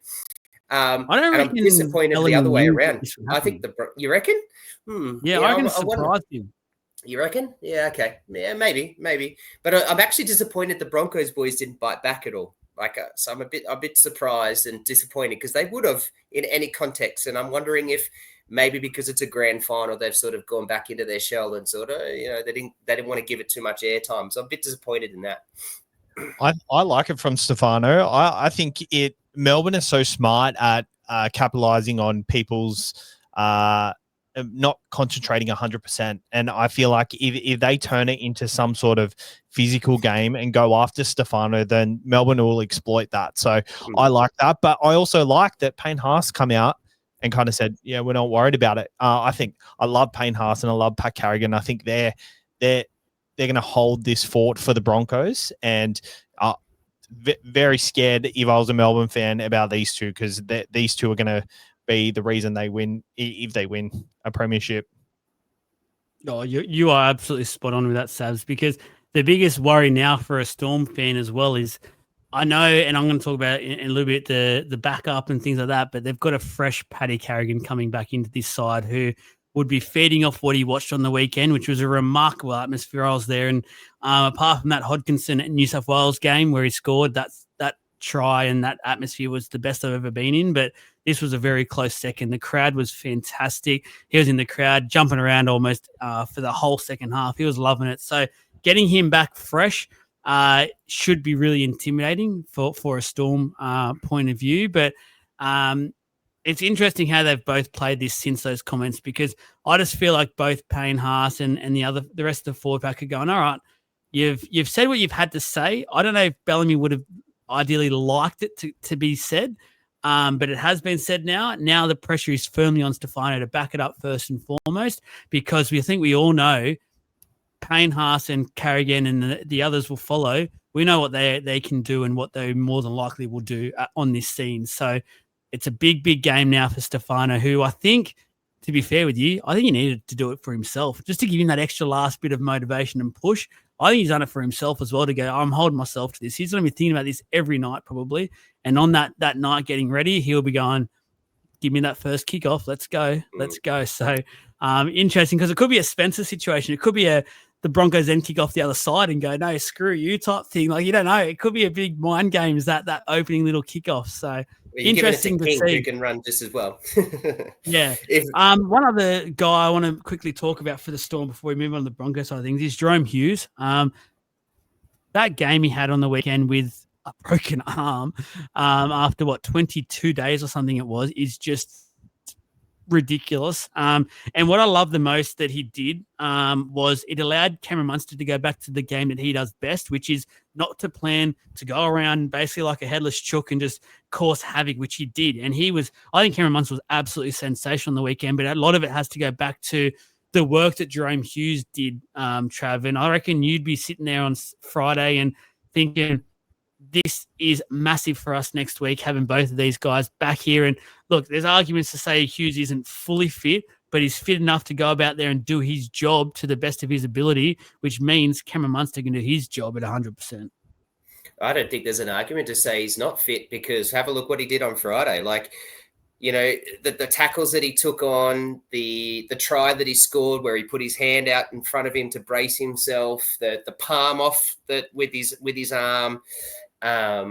I'm disappointed the other way around. I think you reckon? Yeah, I reckon surprised him. You reckon? Yeah, okay. Yeah, maybe. But I'm actually disappointed the Broncos boys didn't bite back at all. So I'm a bit surprised and disappointed because they would have in any context. And I'm wondering if maybe because it's a grand final, they've sort of gone back into their shell and sort of, they didn't want to give it too much airtime. So I'm a bit disappointed in that. I like it from Stefano. I think Melbourne is so smart at capitalizing on people's not concentrating 100%. And I feel like if they turn it into some sort of physical game and go after Stefano, then Melbourne will exploit that. So I like that. But I also like that Payne Haas come out and kind of said, yeah, we're not worried about it. I think I love Payne Haas and I love Pat Carrigan. I think they're going to hold this fort for the Broncos, and very scared if I was a Melbourne fan about these two, because these two are going to be the reason they win, if they win a premiership. Oh, you are absolutely spot on with that, Savs, because the biggest worry now for a Storm fan as well is, I know, and I'm going to talk about it in a little bit, the backup and things like that, but they've got a fresh Paddy Carrigan coming back into this side who would be feeding off what he watched on the weekend, which was a remarkable atmosphere. I was there, and apart from that Hodkinson New South Wales game where he scored, that try and that atmosphere was the best I've ever been in, but this was a very close second. The crowd was fantastic. He was in the crowd jumping around almost for the whole second half. He was loving it. So getting him back fresh should be really intimidating for a Storm point of view. But it's interesting how they've both played this since those comments, because I just feel like both Payne Haas and the rest of the forward pack are going, all right, you've said what you've had to say. I don't know if Bellamy would have ideally liked it to be said, but it has been said now. Now the pressure is firmly on Stefano to back it up first and foremost, because we all know Payne Haas and Carrigan and the others will follow. We know what they can do and what they more than likely will do on this scene. So it's a big, big game now for Stefano, who I think, to be fair with you, I think he needed to do it for himself, just to give him that extra last bit of motivation and push. I think he's done it for himself as well, to go, I'm holding myself to this. He's going to be thinking about this every night probably. And on that night getting ready, he'll be going, give me that first kickoff. Let's go. Let's go. So interesting, because it could be a Spencer situation. It could be the Broncos then kick off the other side and go, no, screw you type thing. Like, you don't know. It could be a big mind games, that opening little kickoff. So interesting to see. Who can run just as well. Yeah. One other guy I want to quickly talk about for the Storm before we move on to the Broncos side of things is Jerome Hughes. That game he had on the weekend with a broken arm after 22 days or something it was, is just ridiculous. And what I love the most that he did was it allowed Cameron Munster to go back to the game that he does best, which is not to plan to go around basically like a headless chook and just cause havoc, which he did. And I think Cameron Munster was absolutely sensational on the weekend, but a lot of it has to go back to the work that Jerome Hughes did, Trav. And I reckon you'd be sitting there on Friday and thinking, this is massive for us next week, having both of these guys back here. And look, there's arguments to say Hughes isn't fully fit, but he's fit enough to go about there and do his job to the best of his ability, which means Cameron Munster can do his job at 100%. I don't think there's an argument to say he's not fit, because have a look what he did on Friday. Like, you know, the tackles that he took on, the try that he scored where he put his hand out in front of him to brace himself, the palm off with his arm. I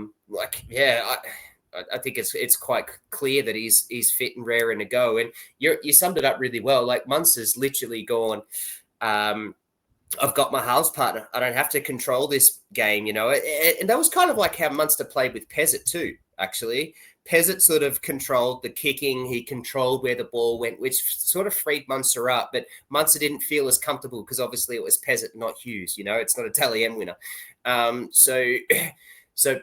think it's quite clear that he's fit and raring to go. And you summed it up really well. Like, Munster's literally gone, I've got my halves partner. I don't have to control this game, you know. And that was kind of like how Munster played with Pezzett too, actually. Pezzett sort of controlled the kicking. He controlled where the ball went, which sort of freed Munster up. But Munster didn't feel as comfortable because obviously it was Pezzett, not Hughes. You know, it's not a Dally M winner. So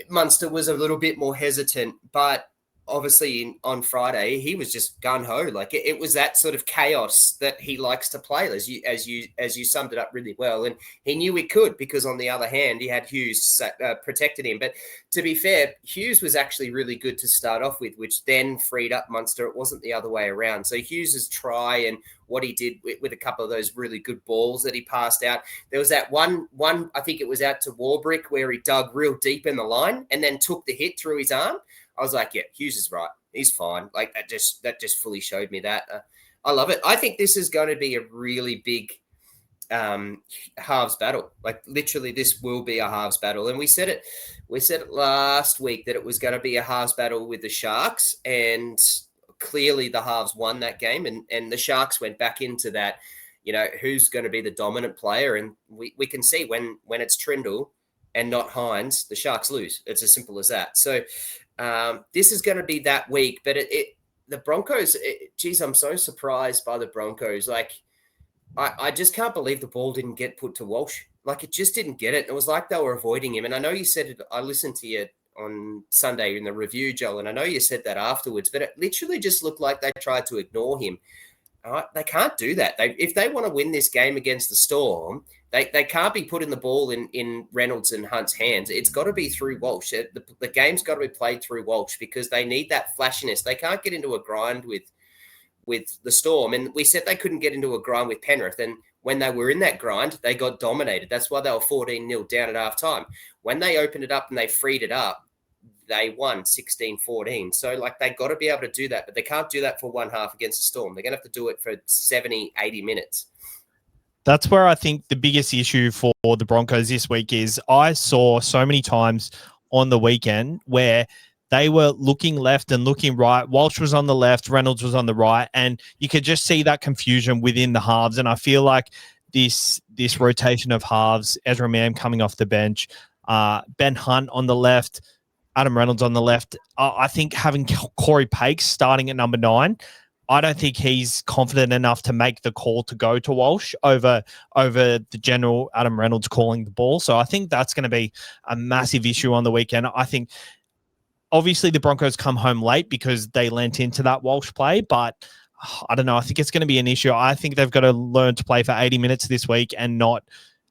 Munster was a little bit more hesitant, but obviously on Friday he was just gun ho. Like it was that sort of chaos that he likes to play, as you summed it up really well. And he knew he could, because on the other hand he had Hughes protected him. But to be fair, Hughes was actually really good to start off with, which then freed up Munster. It wasn't the other way around. So Hughes's try and what he did with a couple of those really good balls that he passed out. There was that one, I think it was out to Warbrick, where he dug real deep in the line and then took the hit through his arm. I was like, yeah, Hughes is right. He's fine. Like that just fully showed me that. I love it. I think this is going to be a really big halves battle. Like literally this will be a halves battle. And we said it last week that it was going to be a halves battle with the Sharks, and clearly the halves won that game, and the Sharks went back into that, you know, who's going to be the dominant player. And we can see when it's Trindle and not Hines, the Sharks lose. It's as simple as that. So this is going to be that week, but the Broncos, geez, I'm so surprised by the Broncos. Like, I just can't believe the ball didn't get put to Walsh. Like, it just didn't get it. It was like they were avoiding him. And I know you said it, I listened to you on Sunday in the review, Joel, and I know you said that afterwards, but it literally just looked like they tried to ignore him. They can't do that. If they want to win this game against the Storm, they can't be putting the ball in Reynolds and Hunt's hands. It's got to be through Walsh. The game's got to be played through Walsh, because they need that flashiness. They can't get into a grind with the Storm. And we said they couldn't get into a grind with Penrith. And when they were in that grind, they got dominated. That's why they were 14-0 down at halftime. When they opened it up and they freed it up, they won 16-14. So, like, they got to be able to do that, but they can't do that for one half against the Storm. They're going to have to do it for 70, 80 minutes. That's where I think the biggest issue for the Broncos this week is I saw so many times on the weekend where they were looking left and looking right. Walsh was on the left, Reynolds was on the right, and you could just see that confusion within the halves. And I feel like this rotation of halves, Ezra Mam coming off the bench, Ben Hunt on the left, Adam Reynolds on the left. I think having Corey Pakes starting at number 9, I don't think he's confident enough to make the call to go to Walsh over the general Adam Reynolds calling the ball. So I think that's going to be a massive issue on the weekend. I think obviously the Broncos come home late because they lent into that Walsh play, but I don't know. I think it's going to be an issue. I think they've got to learn to play for 80 minutes this week and not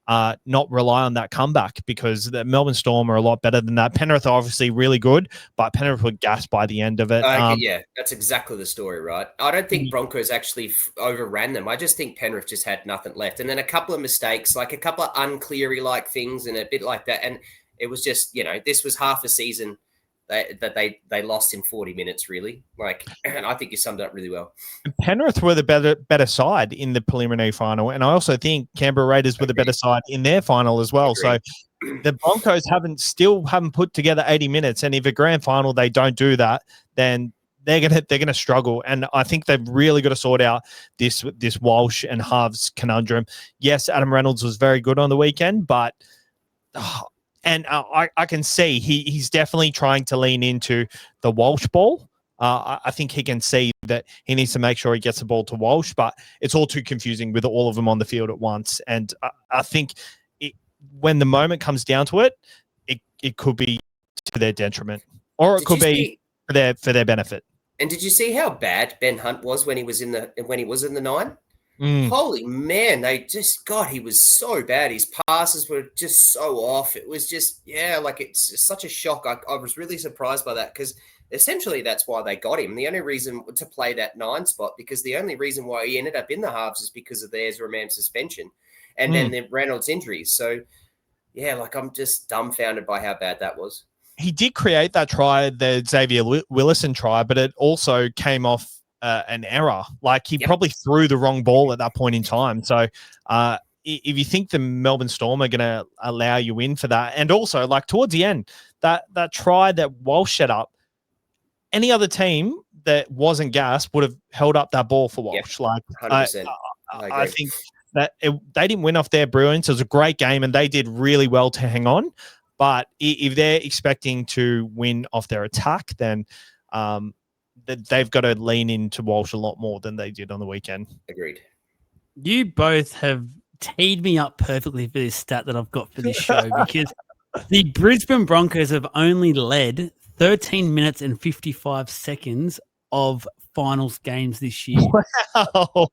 rely on that comeback, because the Melbourne Storm are a lot better than that. Penrith are obviously really good, but Penrith were gassed by the end of it. Yeah, that's exactly the story, right? I don't think Broncos actually overran them. I just think Penrith just had nothing left. And then a couple of mistakes, like a couple of uncleary-like things and a bit like that. And it was just, this was half a season that they lost in 40 minutes, really. And I think you summed it up really well. Penrith were the better side in the preliminary final, and I also think Canberra Raiders were the better side in their final as well. So the Broncos haven't put together 80 minutes, and if a grand final they don't do that, then they're gonna struggle. And I think they've really got to sort out this Walsh and halves conundrum. Yes, Adam Reynolds was very good on the weekend, but and I can see he's definitely trying to lean into the Walsh ball. I think he can see that he needs to make sure he gets the ball to Walsh, but it's all too confusing with all of them on the field at once. And I think when the moment comes down to it, it could be to their detriment, or it could be for their benefit. And did you see how bad Ben Hunt was when he was in the 9? Holy man, he was so bad. His passes were just so off. It was just, it's just such a shock. I was really surprised by that, because essentially that's why they got him. The only reason to play that 9 spot, because the only reason why he ended up in the halves is because of the Ezra Mam suspension and then the Reynolds injuries. So, I'm just dumbfounded by how bad that was. He did create that try, the Xavier Willison try, but it also came off an error. He probably threw the wrong ball at that point in time. So if you think the Melbourne Storm are going to allow you in for that, and also towards the end, that try that Walsh set up, any other team that wasn't gassed would have held up that ball for Walsh. 100%. I think that they didn't win off their Bruins. It was a great game, and they did really well to hang on. But if they're expecting to win off their attack, then they've got to lean into Walsh a lot more than they did on the weekend. Agreed. You both have teed me up perfectly for this stat that I've got for this show, because the Brisbane Broncos have only led 13 minutes and 55 seconds of finals games this year. Wow.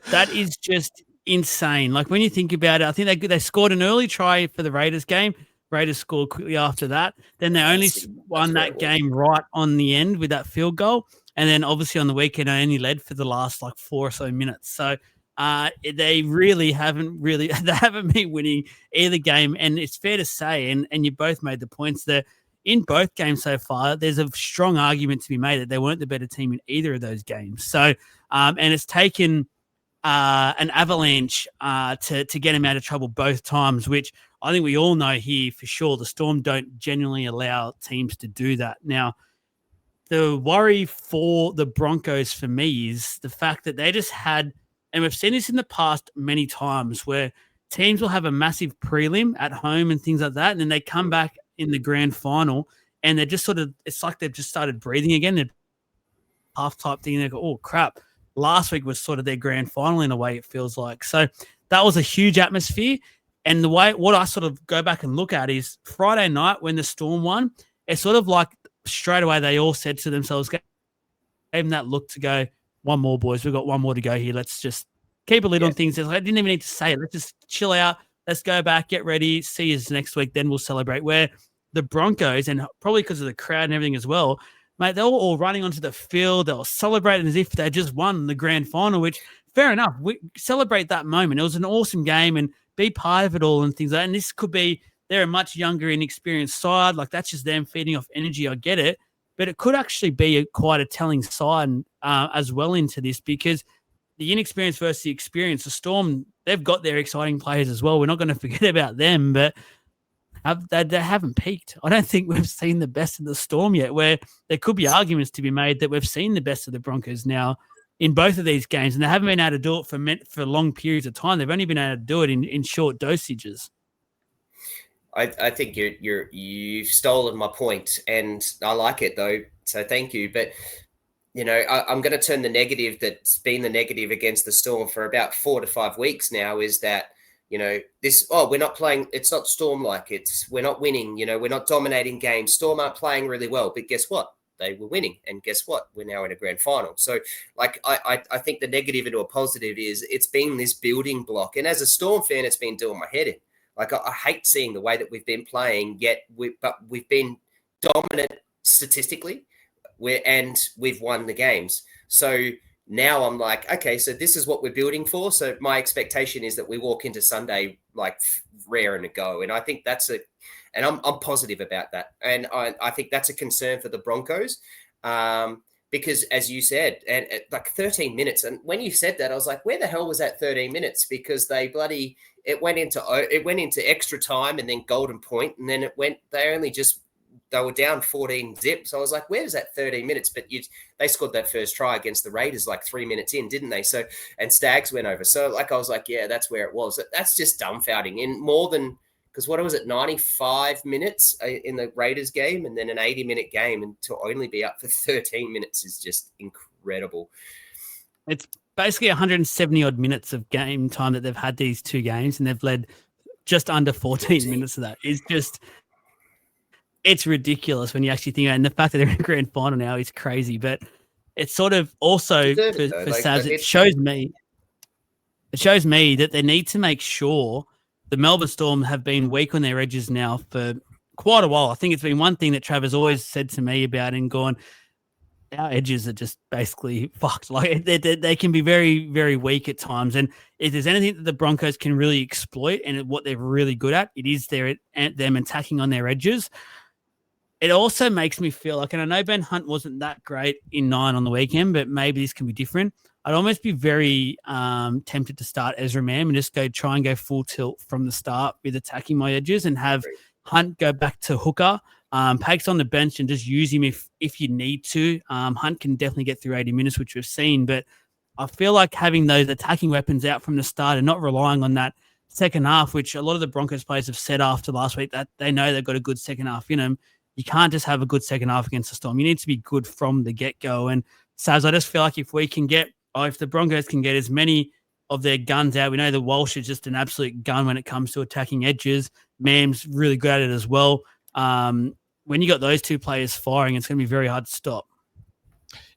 That is just insane. When you think about it, I think they scored an early try for the Raiders game. Raiders scored quickly after that. Then they only won that game right on the end with that field goal. And then obviously on the weekend, they only led for the last 4 or so minutes. So they really haven't been winning either game. And it's fair to say, and you both made the points there, in both games so far, there's a strong argument to be made that they weren't the better team in either of those games. So, and it's taken an avalanche to get him out of trouble both times, which I think we all know here for sure the Storm don't genuinely allow teams to do that. Now, the worry for the Broncos for me is the fact that they just had, and we've seen this in the past many times, where teams will have a massive prelim at home and things like that, and then they come back in the grand final and they're just it's like they've just started breathing again. They're half type thing. They go, oh crap. Last week was sort of their grand final in a way, it feels like. So that was a huge atmosphere. And the way, what I sort of go back and look at is Friday night when the Storm won, it's sort of like straight away they all said to themselves, gave them that look to go, one more, boys. We've got one more to go here. Let's just keep a lid on things. I didn't even need to say it. Let's just chill out. Let's go back, get ready, see you next week. Then we'll celebrate. Where the Broncos, and probably because of the crowd and everything as well, mate, they were all running onto the field. They were celebrating as if they just won the grand final, which, fair enough. We celebrate that moment. It was an awesome game and be part of it all and things like that. And this could be, they're a much younger, inexperienced side. That's just them feeding off energy. I get it. But it could actually be quite a telling sign as well into this, because the inexperienced versus the experience, the Storm, they've got their exciting players as well. We're not going to forget about them. But they haven't peaked. I don't think we've seen the best of the Storm yet, where there could be arguments to be made that we've seen the best of the Broncos now in both of these games, and they haven't been able to do it for long periods of time. They've only been able to do it in short dosages. I think you've stolen my point, and I like it though. So thank you. But I'm going to turn the negative that's been the negative against the Storm for about 4 to 5 weeks now is that we're not playing. It's not Storm like we're not winning. We're not dominating games. Storm aren't playing really well, but guess what? They were winning, and guess what? We're now in a grand final. So, I think the negative into a positive is it's been this building block, and as a Storm fan, it's been doing my head in. I hate seeing the way that we've been playing, but we've been dominant statistically, and we've won the games. So now I'm like, okay, so this is what we're building for. So my expectation is that we walk into Sunday like raring to go, and I think and I'm positive about that, and I think that's a concern for the Broncos. Because as you said, and like 13 minutes, and when you said that, I was like, where the hell was that 13 minutes? Because it went into extra time and then golden point, and then they were down 14 zip. So I was like, where's that 13 minutes? But they scored that first try against the Raiders like 3 minutes in, didn't they? So, and Stags went over. So I was like, yeah, that's where it was. That's just dumbfounding. In more than, because what was it, 95 minutes in the Raiders game, and then an 80-minute game, and to only be up for 13 minutes is just incredible. It's basically 170-odd minutes of game time that they've had these two games, and they've led just under 14 minutes of that. It's ridiculous when you actually think about it. And the fact that they're in a grand final now is crazy. But it's sort of also for Savs, it shows me that they need to make sure the Melbourne Storm have been weak on their edges now for quite a while. I think it's been one thing that Trav always said to me about and gone, our edges are just basically fucked. Like they can be very, very weak at times. And if there's anything that the Broncos can really exploit and what they're really good at, it is them attacking on their edges. It also makes me feel like, and I know Ben Hunt wasn't that great in 9 on the weekend, but maybe this can be different. I'd almost be very tempted to start Ezra Mam and just try and go full tilt from the start with attacking my edges and have Hunt go back to hooker, Pake's on the bench and just use him if you need to. Hunt can definitely get through 80 minutes, which we've seen, but I feel like having those attacking weapons out from the start and not relying on that second half, which a lot of the Broncos players have said after last week that they know they've got a good second half in them. You can't just have a good second half against the Storm. You need to be good from the get-go. And Savs, I just feel like if the Broncos can get as many of their guns out, we know the Walsh is just an absolute gun when it comes to attacking edges. Mam's really good at it as well. When you got those two players firing, it's going to be very hard to stop.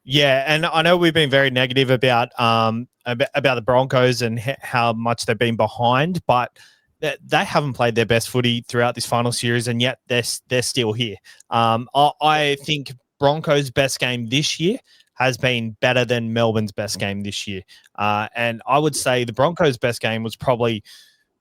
Yeah, and I know we've been very negative about the Broncos and how much they've been behind, but they haven't played their best footy throughout this final series, and yet they're still here. I think Broncos' best game this year has been better than Melbourne's best game this year. And I would say the Broncos' best game was probably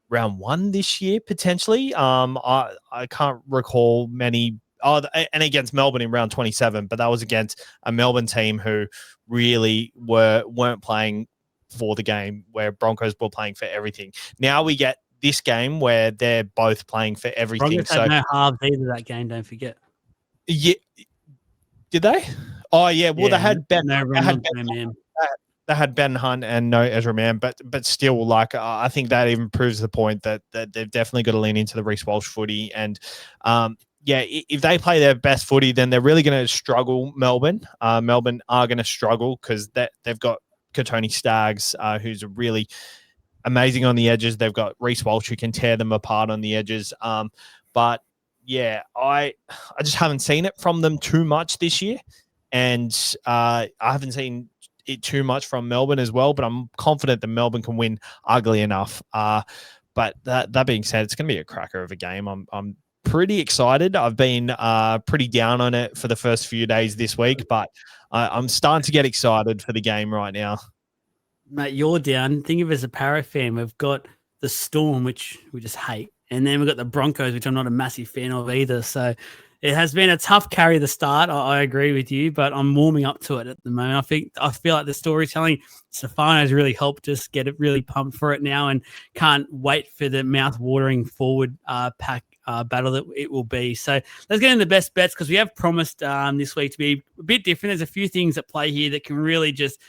round 1 this year, potentially. I can't recall many. And against Melbourne in round 27, but that was against a Melbourne team who really weren't playing for the game, where Broncos were playing for everything. Now we get this game where they're both playing for everything. Broncos had no halves either that game, don't forget. Yeah. Did they? Oh, yeah. Well, they had Ben. They had Ben Hunt and no Ezra Mam, but still, I think that even proves the point that they've definitely got to lean into the Reece Walsh footy. And, if they play their best footy, then they're really going to struggle, Melbourne. Melbourne are going to struggle because they've got Katoni Staggs, who's really amazing on the edges. They've got Reece Walsh who can tear them apart on the edges. But yeah, I just haven't seen it from them too much this year. And I haven't seen it too much from Melbourne as well, but I'm confident that Melbourne can win ugly enough. But that being said, it's going to be a cracker of a game. I'm pretty excited. I've been pretty down on it for the first few days this week, but I'm starting to get excited for the game right now. Mate, you're down. Think of it as a Apparel fan. We've got the Storm, which we just hate. And then we've got the Broncos, which I'm not a massive fan of either. So it has been a tough carry to start. I agree with you, but I'm warming up to it at the moment. I feel like the storytelling, Stefano's really helped us get it really pumped for it now, and can't wait for the mouth-watering forward pack battle that it will be. So let's get into the best bets because we have promised this week to be a bit different. There's a few things at play here that can really just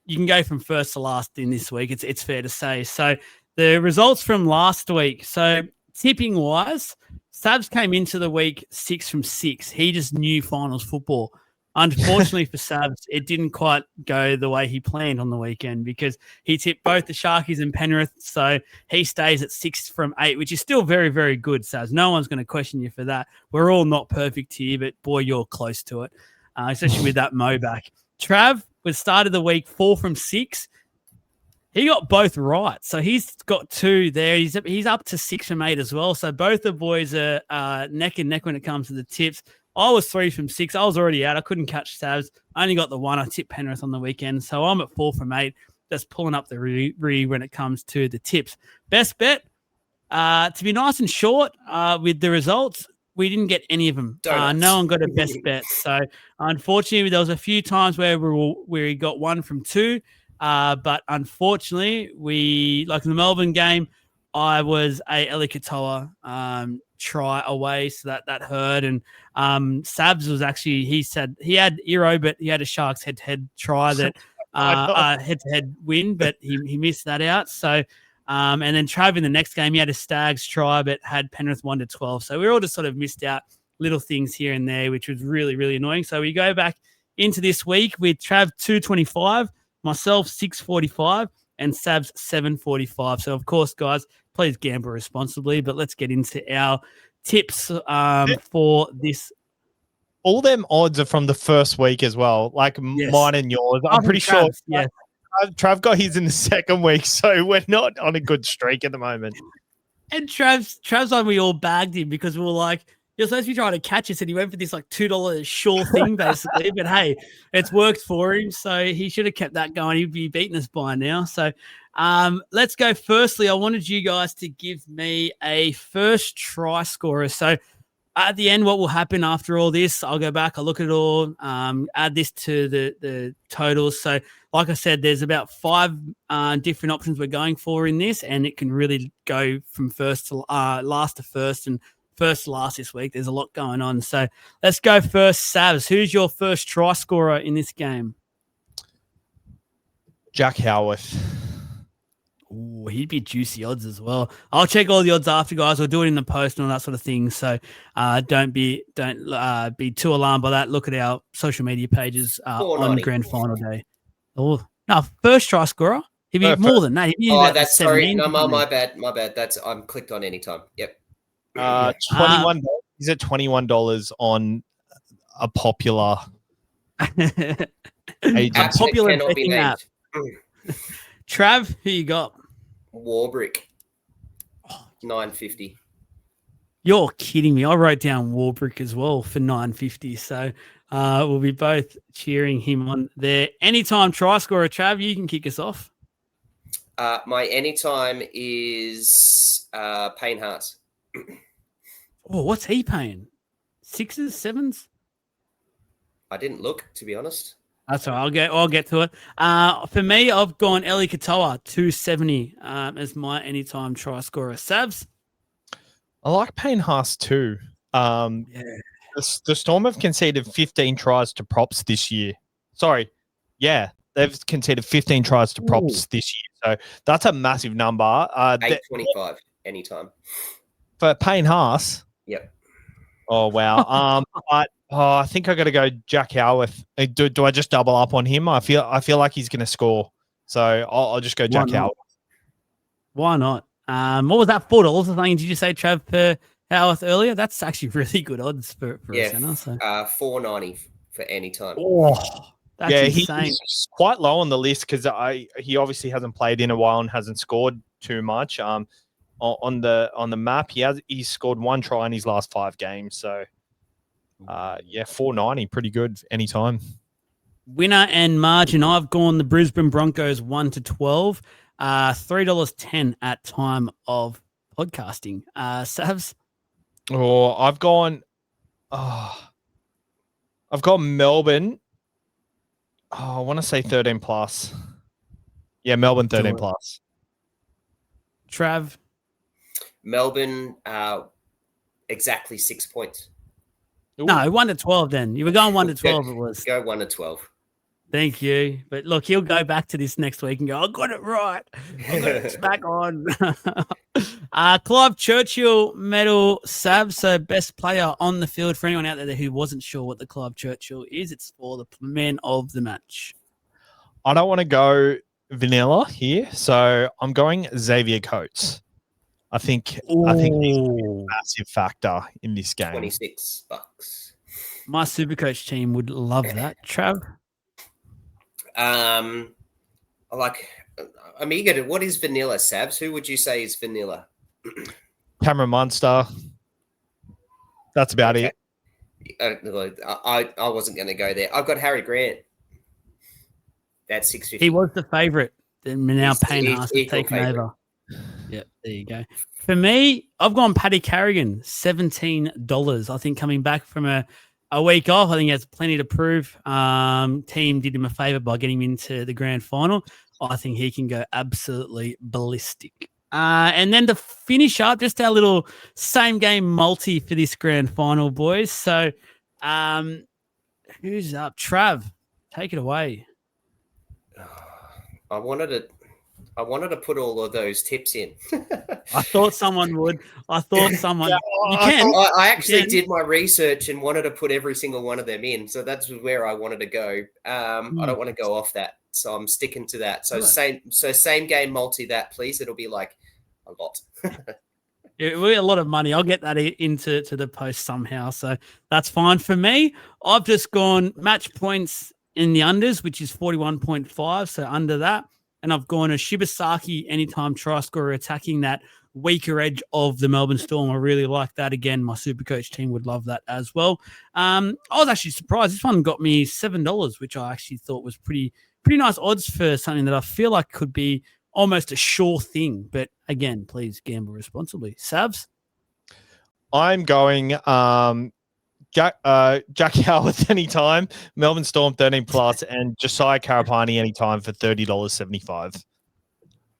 you can go from first to last in this week. It's fair to say. So the results from last week. So tipping wise, Savs came into the week 6 from 6. He just knew finals football. Unfortunately for Savs, it didn't quite go the way he planned on the weekend because he tipped both the Sharkies and Penrith. So he stays at 6 from 8, which is still very, very good, Savs. No one's going to question you for that. We're all not perfect here, but boy, you're close to it, especially with that Mo back. Trav was started the week 4 from 6. He got both right. So he's got 2 there. He's up to 6 from 8 as well. So both the boys are neck and neck when it comes to the tips. I was 3 from 6. I was already out. I couldn't catch Savs. I only got the 1. I tipped Penrith on the weekend. So I'm at 4 from 8. Just pulling up the rear when it comes to the tips. Best bet, to be nice and short with the results, we didn't get any of them. No one got a best bet. So unfortunately, there was a few times where we got 1 from 2. But unfortunately, like in the Melbourne game, I was a Eli Katoa try away, so that hurt. And Savs was actually, he said he had Iro, but he had a Sharks head-to-head try that head-to-head win, but he missed that out. So and then Trav in the next game, he had a Stags try, but had Penrith 1-12. So we all just sort of missed out little things here and there, which was really, really annoying. So we go back into this week with Trav 225, myself 645, and Savs 745. So of course, guys, please gamble responsibly. But let's get into our tips for this. All them odds are from the first week as well, like mine and yours. I'm pretty sure. Yeah, Trav got his in the second week, so we're not on a good streak at the moment. And Trav's on, we all bagged him because we were like, you're supposed to be trying to catch us, and he went for this like $2 sure thing, basically. But hey, it's worked for him, so he should have kept that going. He'd be beating us by now. So let's go. Firstly, I wanted you guys to give me a first try scorer. So at the end, what will happen after all this? I'll go back, I'll look at it all, add this to the totals. So like I said, there's about 5 different options we're going for in this, and it can really go from first to last to first and first to last this week. There's a lot going on. So let's go first. Savs, who's your first try scorer in this game? Jack Howarth. Oh, he'd be juicy odds as well. I'll check all the odds after, guys. We'll do it in the post and all that sort of thing. So don't be too alarmed by that. Look at our social media pages on grand final day. Oh, no, first try scorer. He'd be more than that. That's sorry. No, my bad. That's I'm clicked on anytime. Yep. $21. He's at $21 on a popular agent. Popular betting app. Trav, who you got? Warbrick. $9.50. You're kidding me. I wrote down Warbrick as well for $9.50. So we'll be both cheering him on there. Anytime try scorer, Trav, you can kick us off. My anytime is Payne Haas. Oh, what's he paying? 6s, 7s? I didn't look, to be honest. That's all right. I'll get to it. For me, I've gone Eli Katoa, 270 as my anytime try scorer. Savs? I like Payne Haas too. The Storm have conceded 15 tries to props this year. Sorry. Yeah, they've conceded 15 tries to props this year. So that's a massive number. 825 anytime. For Payne Haas? Yep. Oh, wow. I think I got to go Jack Howarth. Do I just double up on him? I feel like he's going to score. So I'll just go Jack Howarth. Why not? What was that, $4 or something? Did you say, Trav, for Howarth earlier? That's actually really good odds for a centre. So. $4.90 for any time. Oh, that's insane. He's quite low on the list because he obviously hasn't played in a while and hasn't scored too much. On the map, he's scored 1 try in his last 5 games. So, $4.90, pretty good anytime. Winner and margin. I've gone the Brisbane Broncos 1-12, $3.10 at time of podcasting. Savs? Oh, I've gone Melbourne. Oh, I want to say 13 plus. Yeah, Melbourne 13 plus. Trav? Melbourne exactly 6 points. Ooh. No, 1 to 12 then. You were going 1 to 12 it was. Go 1 to 12. Thank you. But look, he'll go back to this next week and go, I got it right. I got it back on. Clive Churchill medal, Sav, so best player on the field. For anyone out there who wasn't sure what the Clive Churchill is, it's for the man of the match. I don't want to go vanilla here, so I'm going Xavier Coates. I think he's a massive factor in this game. $26. My Supercoach team would love that. Trav? I'm eager to. What is vanilla, Savs? Who would you say is vanilla? Cameron Munster. That's about it. I wasn't going to go there. I've got Harry Grant. That's $6.50. He was the favourite. Then now Payne he's Haas has taken favourite. over. Yep, there you go. For me, I've gone Paddy Carrigan, $17. I think coming back from a week off, I think he has plenty to prove. Team did him a favour by getting him into the grand final. I think he can go absolutely ballistic. And then to finish up, just our little same game multi for this grand final, boys. So who's up? Trav, take it away. I wanted to put all of those tips in. I thought someone would. You can. I actually did my research and wanted to put every single one of them in. So that's where I wanted to go. I don't want to go off that. So I'm sticking to that. So same game multi that, please. It'll be like a lot. It will be a lot of money. I'll get that into the post somehow. So that's fine for me. I've just gone match points in the unders, which is 41.5. So under that. And I've gone a Shibasaki anytime try scorer attacking that weaker edge of the Melbourne Storm. I really like that. Again, my Supercoach team would love that as well. I was actually surprised. This one got me $7, which I actually thought was pretty nice odds for something that I feel like could be almost a sure thing. But again, please gamble responsibly. Savs? I'm going Jack Howarth anytime, Melbourne Storm 13+, and Josiah Karapani anytime for $30.75.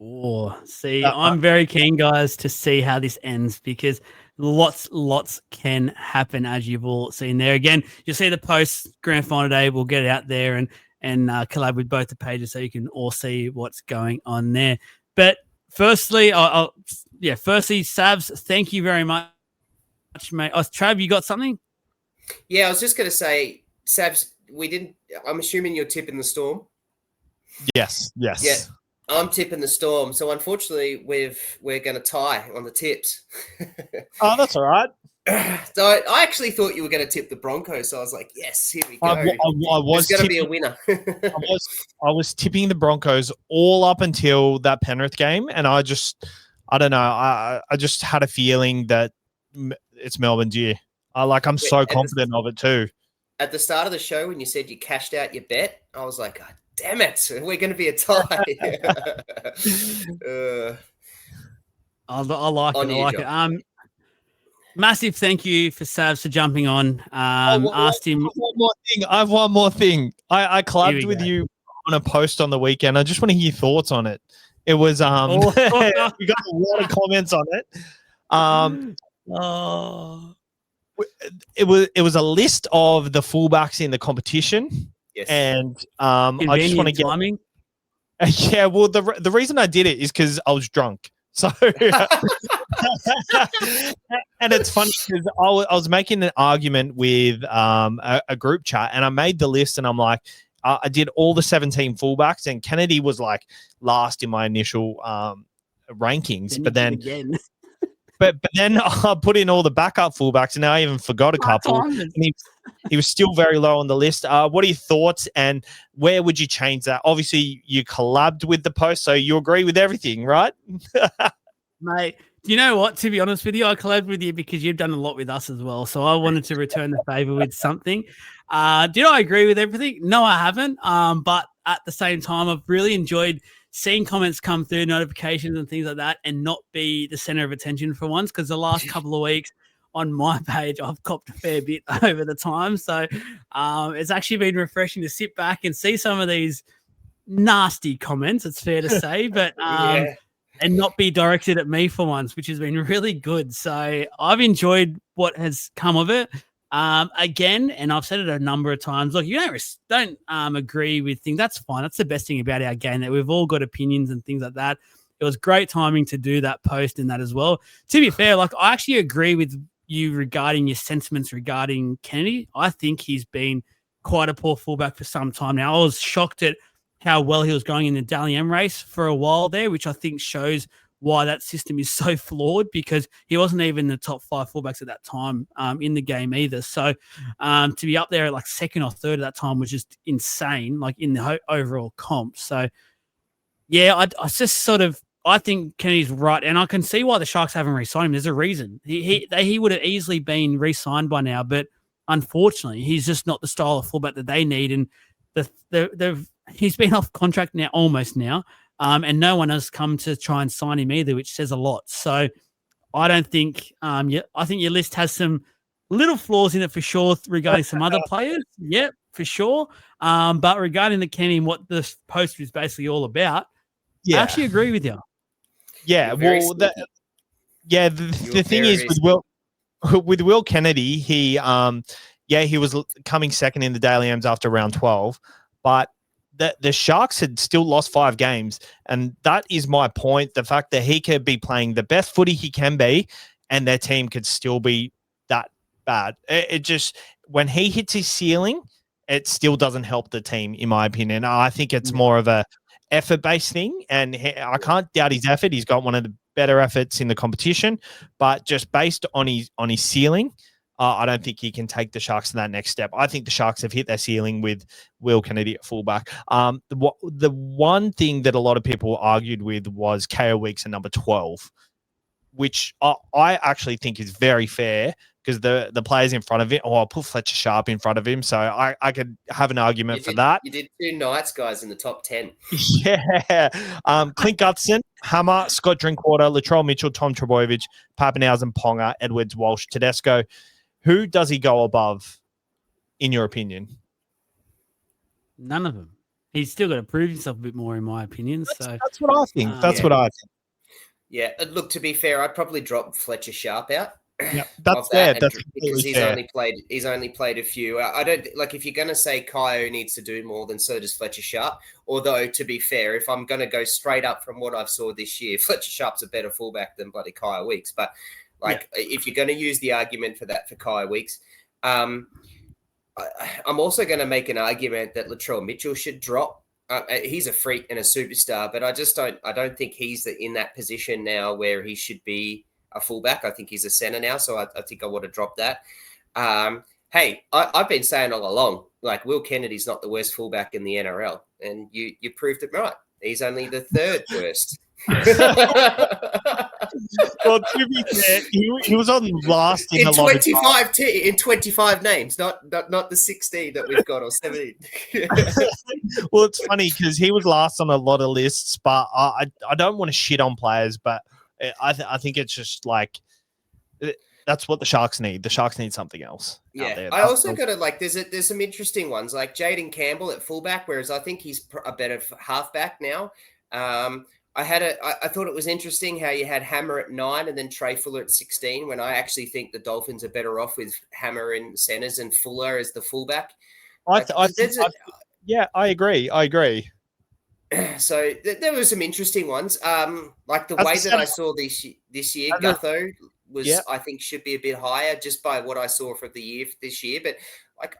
Oh, see, I'm very keen, guys, to see how this ends because lots can happen, as you've all seen there. Again, you'll see the post grand final day. We'll get it out there and collab with both the pages so you can all see what's going on there. But firstly, Savs, thank you very much, mate. Trav, you got something? Yeah, I was just going to say, Savs, I'm assuming you're tipping the Storm? Yes. Yeah, I'm tipping the Storm. So unfortunately, we're going to tie on the tips. Oh, that's all right. So I actually thought you were going to tip the Broncos. So I was like, yes, here we go. I was going to be a winner. I was tipping the Broncos all up until that Penrith game. And I don't know. I just had a feeling that it's Melbourne's year. I'm so confident of it too. At the start of the show, when you said you cashed out your bet, I was like, oh, damn it, we're going to be a tie. I like it. Massive thank you for Savs for jumping on. Asked him. I have one more thing. I collabed with you on a post on the weekend. I just want to hear your thoughts on it. It was we got a lot of comments on it. It was a list of the fullbacks in the competition. Yes. And I just want to get timing. Yeah, well, the reason I did it is because I was drunk. So, and it's funny because I was making an argument with a group chat, and I made the list, and I'm like, I did all the 17 fullbacks, and Kennedy was like last in my initial rankings, but then. But then I put in all the backup fullbacks, and now I even forgot a couple. And he was still very low on the list. What are your thoughts, and where would you change that? Obviously, you collabed with the post, so you agree with everything, right? Mate, do you know what? To be honest with you, I collabed with you because you've done a lot with us as well. So I wanted to return the favor with something. Did I agree with everything? No, I haven't. But at the same time, I've really enjoyed seeing comments come through, notifications and things like that, and not be the center of attention for once, because the last couple of weeks on my page, I've copped a fair bit over the time. So it's actually been refreshing to sit back and see some of these nasty comments, it's fair to say. But and not be directed at me for once, which has been really good. So I've enjoyed what has come of it. Again, and I've said it a number of times. Look, you don't agree with things. That's fine. That's the best thing about our game, that we've all got opinions and things like that. It was great timing to do that post and that as well. To be fair, like I actually agree with you regarding your sentiments regarding Kennedy. I think he's been quite a poor fullback for some time now. I was shocked at how well he was going in the Dally M race for a while there, which I think shows why that system is so flawed, because he wasn't even the top 5 fullbacks at that time in the game either. So to be up there at like second or third at that time was just insane, like in the overall comp. So yeah, I think Kennedy's right, and I can see why the Sharks haven't re-signed him. There's a reason. He would have easily been re-signed by now, but unfortunately, he's just not the style of fullback that they need. And he's been off contract now, almost now, and no one has come to try and sign him either, which says a lot. So I don't think. I think your list has some little flaws in it for sure regarding some other players. Yep, for sure. But regarding the Kenny and what this post is basically all about, I actually agree with you. Yeah, well, the thing is with Will Kennedy, he was coming second in the Daily M's after round 12, but the Sharks had still lost 5 games, and that is my point. The fact that he could be playing the best footy he can be, and their team could still be that bad. It just, when he hits his ceiling, it still doesn't help the team, in my opinion. I think it's more of a effort-based thing, and I can't doubt his effort. He's got one of the better efforts in the competition, but just based on his ceiling, I don't think he can take the Sharks to that next step. I think the Sharks have hit their ceiling with Will Kennedy at fullback. The one thing that a lot of people argued with was KO Weeks at number 12, which I actually think is very fair, because the players in front of him, I'll put Fletcher Sharp in front of him, so I could have an argument for that. You did 2 Knights guys in the top 10. Yeah. Clint Gutson, Hammer, Scott Drinkwater, Latrell Mitchell, Tom Trebojevic, Pappenhausen, Ponga, Edwards, Walsh, Tedesco. Who does he go above, in your opinion? None of them. He's still got to prove himself a bit more, in my opinion. That's what I think. What I think. Yeah, look, to be fair, I'd probably drop Fletcher Sharp out. Yeah, that's fair. That's because he's only played a few. I don't like, if you're going to say Kyo needs to do more, then so does Fletcher Sharp. Although, to be fair, if I'm going to go straight up from what I've saw this year, Fletcher Sharp's a better fullback than bloody Kyo Weeks. But if you're going to use the argument for that for Kyo Weeks, I'm also going to make an argument that Latrell Mitchell should drop. He's a freak and a superstar, but I don't think he's in that position now where he should be a fullback. I think he's a center now, so I think I want to drop that. Hey, I've been saying all along, like, Will Kennedy's not the worst fullback in the NRL, and you proved it right. He's only the 3rd worst. Well, to be fair, he was on last in 25 names, not the 16 that we've got, or 17. Well, it's funny because he was last on a lot of lists, but I don't want to shit on players, but I think it's just like, that's what the Sharks need. The Sharks need something else. Yeah, I also got to, like, there's some interesting ones, like Jaden Campbell at fullback, whereas I think he's a better halfback now. I thought it was interesting how you had Hammer at 9 and then Trey Fuller at 16, when I actually think the Dolphins are better off with Hammer in centers and Fuller as the fullback. I agree. So there were some interesting ones. Like the way that I saw this year, Gutho was, I think, should be a bit higher just by what I saw from the year this year. But like,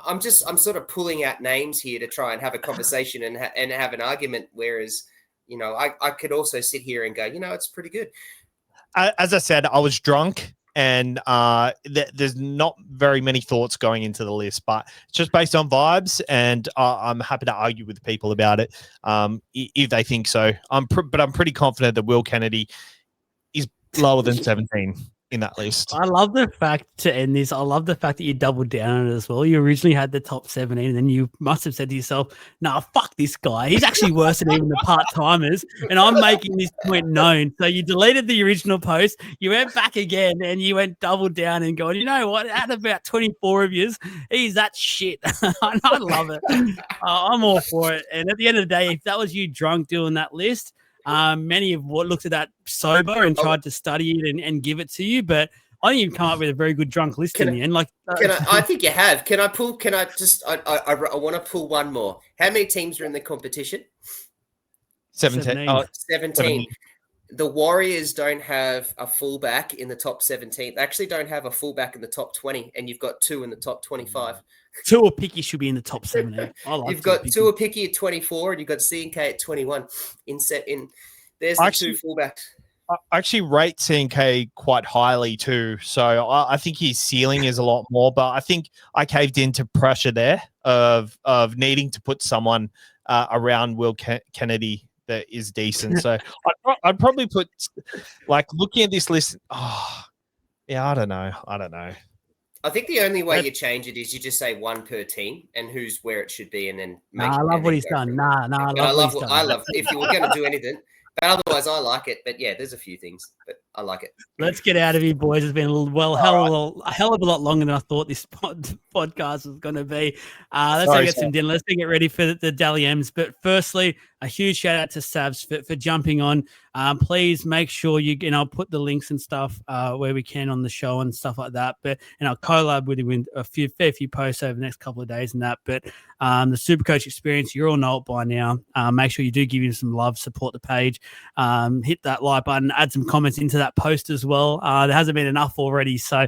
I'm sort of pulling out names here to try and have a conversation and have an argument. Whereas, I could also sit here and go, it's pretty good. As I said, I was drunk. And there's not very many thoughts going into the list, but it's just based on vibes, and I'm happy to argue with people about it if they think so. But I'm pretty confident that Will Kennedy is lower than 17 in that list. I love the fact, to end this, I love the fact that you doubled down on it as well. You originally had the top 17, and then you must have said to yourself, nah, fuck this guy. He's actually worse than even the part-timers, and I'm making this point known. So you deleted the original post, you went back again, and you went double down and going, you know what, out of about 24 of yous, he's that shit. I love it. I'm all for it. And at the end of the day, if that was you drunk doing that list, Many have looked at that sober and tried to study it and give it to you, but I think you've come up with a very good drunk list in the end. Like, I think you have. Can I want to pull one more. How many teams are in the competition? 17. 17. The Warriors don't have a fullback in the top 17. They actually don't have a fullback in the top 20, and you've got 2 in the top 25. Tuapiki should be in the top 17. You've got Tuapiki at 24, and you've got C&K at 21. There's the 2 fullbacks. I actually rate C&K quite highly too. So I think his ceiling is a lot more, but I think I caved into pressure there of needing to put someone around Will Kennedy that is decent. So I'd probably put, like, looking at this list. I don't know. I think the only way you change it is you just say 1 per team and who's where it should be, and then I love what he's done. I love if you were going to do anything. But otherwise, I like it. But yeah, there's a few things, but I like it. Let's get out of here, boys. It's been a hell of a lot longer than I thought this podcast was going to be. Let's go get some dinner. Let's get ready for the Dally M's. But firstly, a huge shout out to Savs for jumping on. Please make sure I'll put the links and stuff where we can on the show and stuff like that. But I'll collab with you in a fair few posts over the next couple of days and that. But the Supercoach experience, you all know it by now. Make sure you do give him some love, support the page, hit that like button, add some comments into that post as well. There hasn't been enough already, so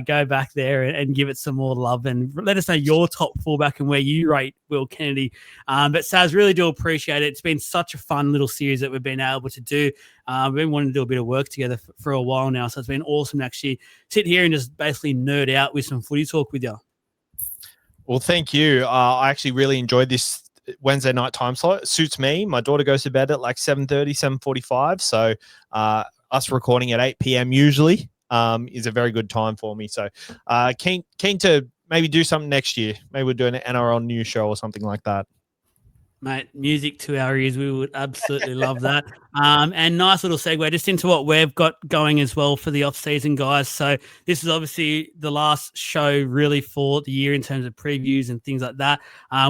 go back there and give it some more love and let us know your top fullback and where you rate Will Kennedy. But Saz, really do appreciate it. It's been such a fun little series that we've been able to do. We've been wanting to do a bit of work together for a while now, so it's been awesome to actually sit here and just basically nerd out with some footy talk with you. Well, thank you. I actually really enjoyed this Wednesday night time slot. It suits me. My daughter goes to bed at like 7:30, 7:45. So us recording at 8 p.m. usually is a very good time for me. So keen to maybe do something next year. Maybe we'll do an NRL news show or something like that. Mate, music to our ears. We would absolutely love that. And nice little segue just into what we've got going as well for the off-season, guys. So this is obviously the last show really for the year in terms of previews and things like that.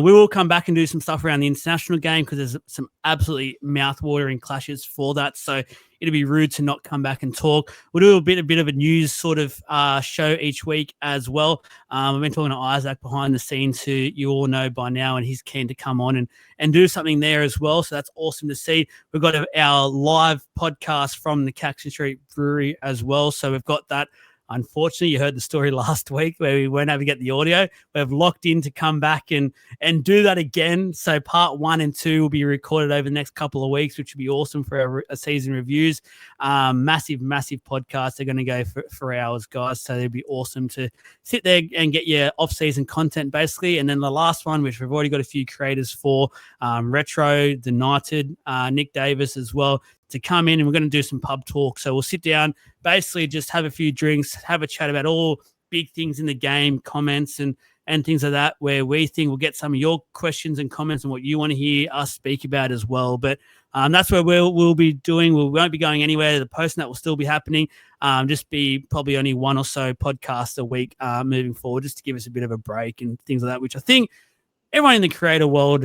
We will come back and do some stuff around the international game because there's some absolutely mouth-watering clashes for that. So it'd be rude to not come back and talk. We'll do a bit of a news sort of show each week as well. I've been talking to Isaac behind the scenes, who you all know by now, and he's keen to come on and do something there as well. So that's awesome to see. We've got our live podcast from the Caxton Street Brewery as well. So we've got that. Unfortunately, you heard the story last week where we weren't able to get the audio. We've locked in to come back and do that again. So part 1 and 2 will be recorded over the next couple of weeks, which will be awesome for our season reviews. Massive podcasts. They're going to go for hours, guys. So it'll be awesome to sit there and get your off-season content, basically. And then the last one, which we've already got a few creators for, Retro, The Knighted, Nick Davis as well, to come in, and we're going to do some pub talk. So we'll sit down, basically just have a few drinks, have a chat about all big things in the game, comments and things like that, where we think we'll get some of your questions and comments and what you want to hear us speak about as well. But that's where we'll be doing. We won't be going anywhere. The posting that will still be happening. Just be probably only 1 or so podcasts a week moving forward, just to give us a bit of a break and things like that, which I think everyone in the creator world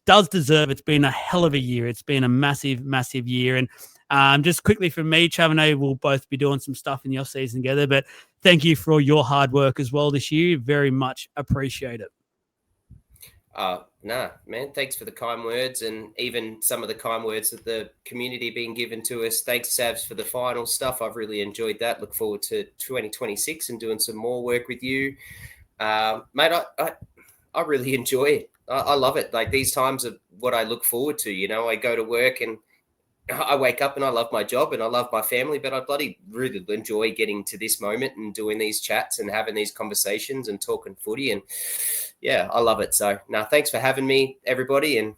does deserve. It's been a hell of a year. It's been a massive year. And just quickly from me, Trav and I will both be doing some stuff in the off season together, but thank you for all your hard work as well this year. Very much appreciate it. Nah, man, thanks for the kind words, and even some of the kind words that the community being given to us. Thanks, Savs, for the final stuff. I've really enjoyed that. Look forward to 2026 and doing some more work with you. Mate, I really enjoy it. I love it. Like, these times are what I look forward to. You know, I go to work and I wake up and I love my job and I love my family, but I bloody really enjoy getting to this moment and doing these chats and having these conversations and talking footy. And yeah, I love it. So thanks for having me, everybody. And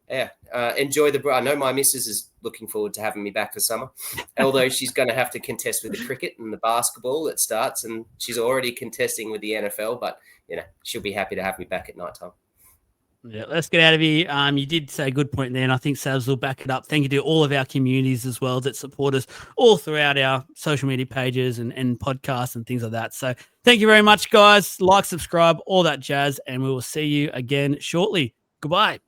yeah, enjoy I know my missus is looking forward to having me back for summer, although she's going to have to contest with the cricket and the basketball that starts, and she's already contesting with the NFL, but she'll be happy to have me back at night time. Yeah, let's get out of here. You did say a good point there, and I think Savs will back it up. Thank you to all of our communities as well that support us all throughout our social media pages and podcasts and things like that. So thank you very much, guys. Like, subscribe, all that jazz, and we will see you again shortly. Goodbye.